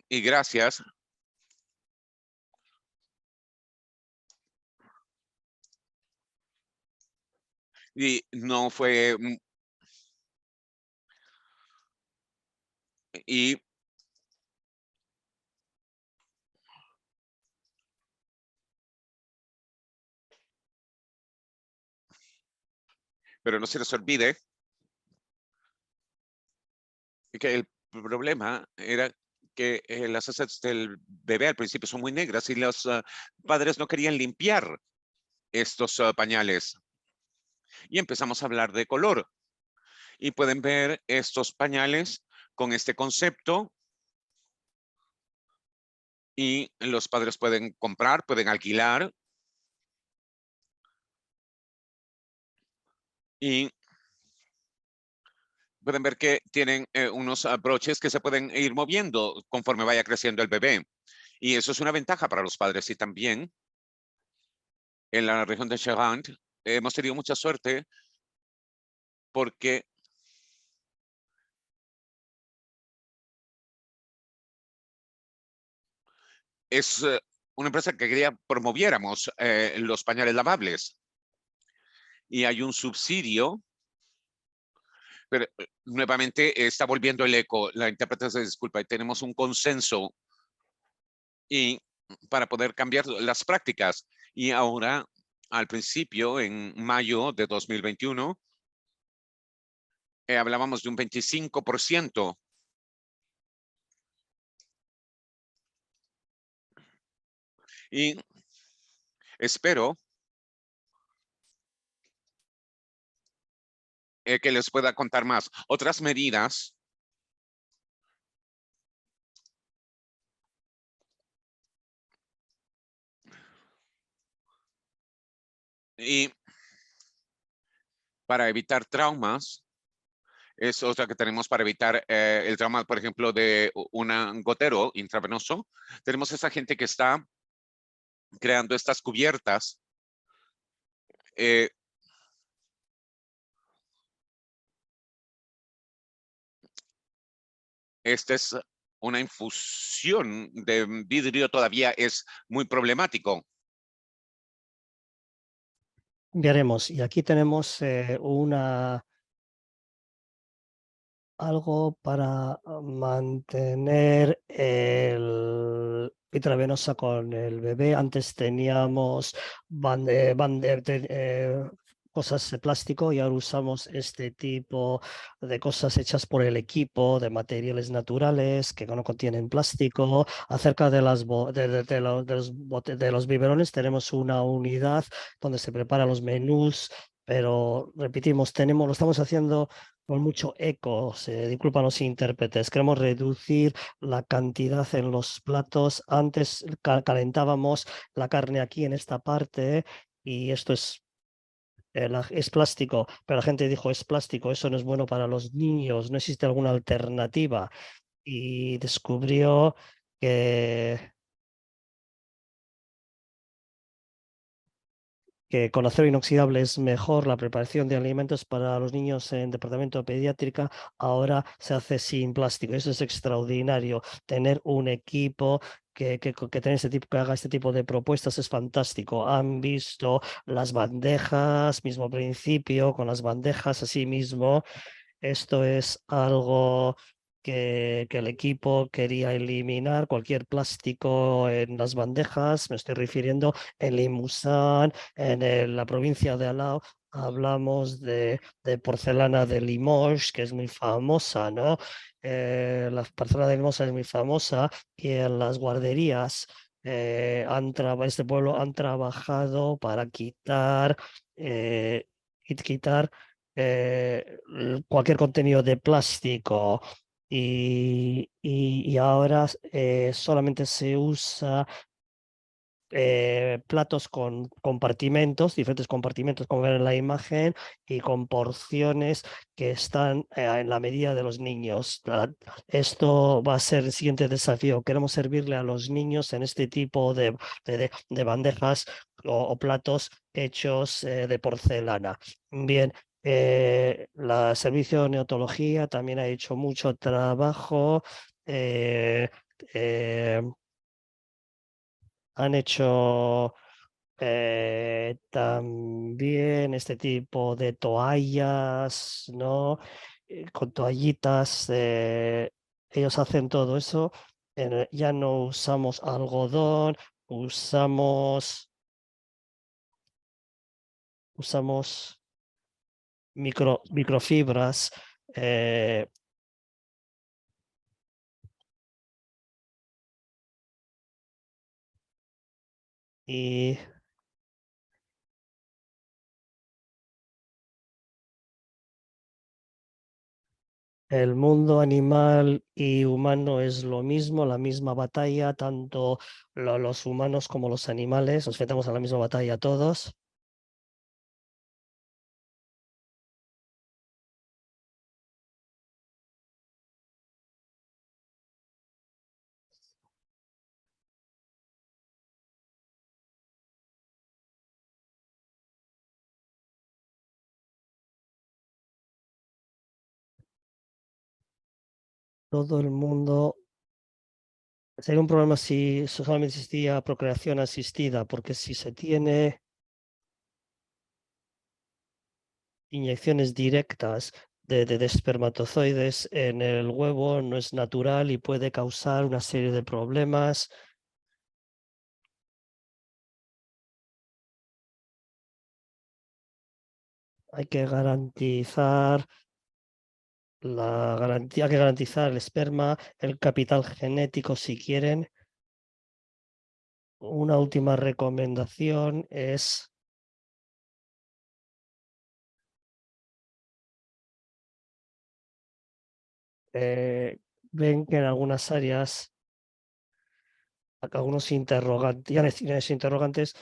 Y gracias y no fue y pero no se les olvide que el problema era que las heces del bebé al principio son muy negras y los padres no querían limpiar estos pañales. Y empezamos a hablar de color. Y pueden ver estos pañales con este concepto. Y los padres pueden comprar, pueden alquilar. Y pueden ver que tienen unos broches que se pueden ir moviendo conforme vaya creciendo el bebé. Y eso es una ventaja para los padres. Y también en la región de Charente hemos tenido mucha suerte porque es una empresa que quería promoviéramos los pañales lavables. Y hay un subsidio, pero nuevamente está volviendo el eco. La intérprete se disculpa y tenemos un consenso y para poder cambiar las prácticas. Y ahora, al principio, en mayo de 2021, hablábamos de un 25%. Y espero que les pueda contar más. Otras medidas y para evitar traumas, es otra que tenemos para evitar el trauma, por ejemplo, de un gotero intravenoso. Tenemos esa gente que está creando estas cubiertas. Esta es una infusión de vidrio, todavía es muy problemático. Veremos. Y aquí tenemos algo para mantener el intravenosa con el bebé. Antes teníamos cosas de plástico y ahora usamos este tipo de cosas hechas por el equipo, de materiales naturales que no contienen plástico. Acerca de los biberones tenemos una unidad donde se preparan los menús, pero repetimos, lo estamos haciendo con mucho eco, se disculpan los intérpretes. Queremos reducir la cantidad en los platos. Antes calentábamos la carne aquí en esta parte y esto es es plástico, pero la gente dijo, es plástico, eso no es bueno para los niños, no existe alguna alternativa. Y descubrió que con acero inoxidable es mejor la preparación de alimentos para los niños en departamento pediátrica, ahora se hace sin plástico. Eso es extraordinario. Tener un equipo que haga este tipo de propuestas es fantástico. Han visto las bandejas, mismo principio, con las bandejas así mismo. Esto es algo que el equipo quería eliminar, cualquier plástico en las bandejas. Me estoy refiriendo en Limousin, la provincia de Alao. Hablamos de porcelana de Limoges, que es muy famosa, ¿no? La porcelana de Limoges es muy famosa y en las guarderías este pueblo han trabajado para quitar, quitar cualquier contenido de plástico y ahora solamente se usa platos con compartimentos, diferentes compartimentos como ven en la imagen y con porciones que están en la medida de los niños. Esto va a ser el siguiente desafío. Queremos servirle a los niños en este tipo de bandejas o platos hechos de porcelana. Bien. La servicio de neonatología también ha hecho mucho trabajo. eh, eh, Han hecho también este tipo de toallas, ¿no? Con toallitas, ellos hacen todo eso. Ya no usamos algodón, usamos microfibras. Y el mundo animal y humano es lo mismo, la misma batalla, tanto los humanos como los animales, nos enfrentamos a la misma batalla todos. Todo el mundo. Sería un problema si solamente existía procreación asistida, porque si se tiene inyecciones directas de espermatozoides en el huevo, no es natural y puede causar una serie de problemas. Hay que garantizar hay que garantizar el esperma, el capital genético si quieren. Una última recomendación es ven que en algunas áreas algunos interrogantes, ya tienes interrogantes,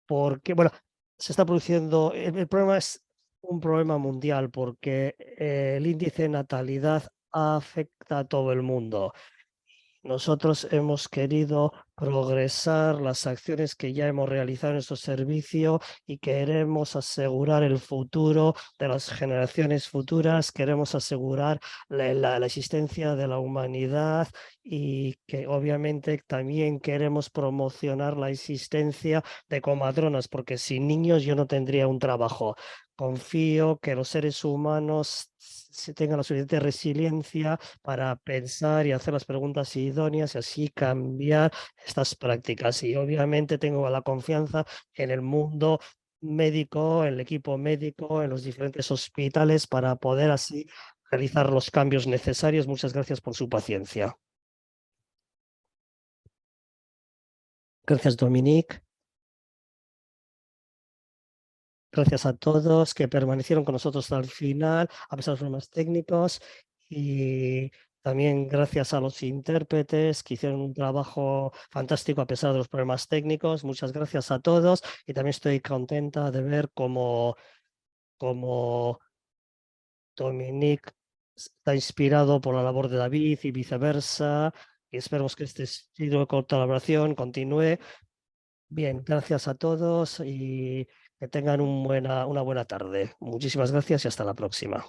porque, bueno, se está produciendo, el problema es un problema mundial porque el índice de natalidad afecta a todo el mundo. Nosotros hemos querido progresar las acciones que ya hemos realizado en nuestro servicio y queremos asegurar el futuro de las generaciones futuras, queremos asegurar la existencia de la humanidad y que obviamente también queremos promocionar la existencia de comadronas, porque sin niños yo no tendría un trabajo. Confío que los seres humanos tengan la suficiente resiliencia para pensar y hacer las preguntas idóneas y así cambiar estas prácticas. Y obviamente tengo la confianza en el mundo médico, en el equipo médico, en los diferentes hospitales para poder así realizar los cambios necesarios. Muchas gracias por su paciencia. Gracias, Dominique. Gracias a todos que permanecieron con nosotros hasta el final, a pesar de los problemas técnicos y También gracias a los intérpretes que hicieron un trabajo fantástico a pesar de los problemas técnicos. Muchas gracias a todos y también estoy contenta de ver cómo Dominic está inspirado por la labor de David y viceversa. Y esperemos que este estilo de colaboración continúe. Bien, gracias a todos y que tengan una buena tarde. Muchísimas gracias y hasta la próxima.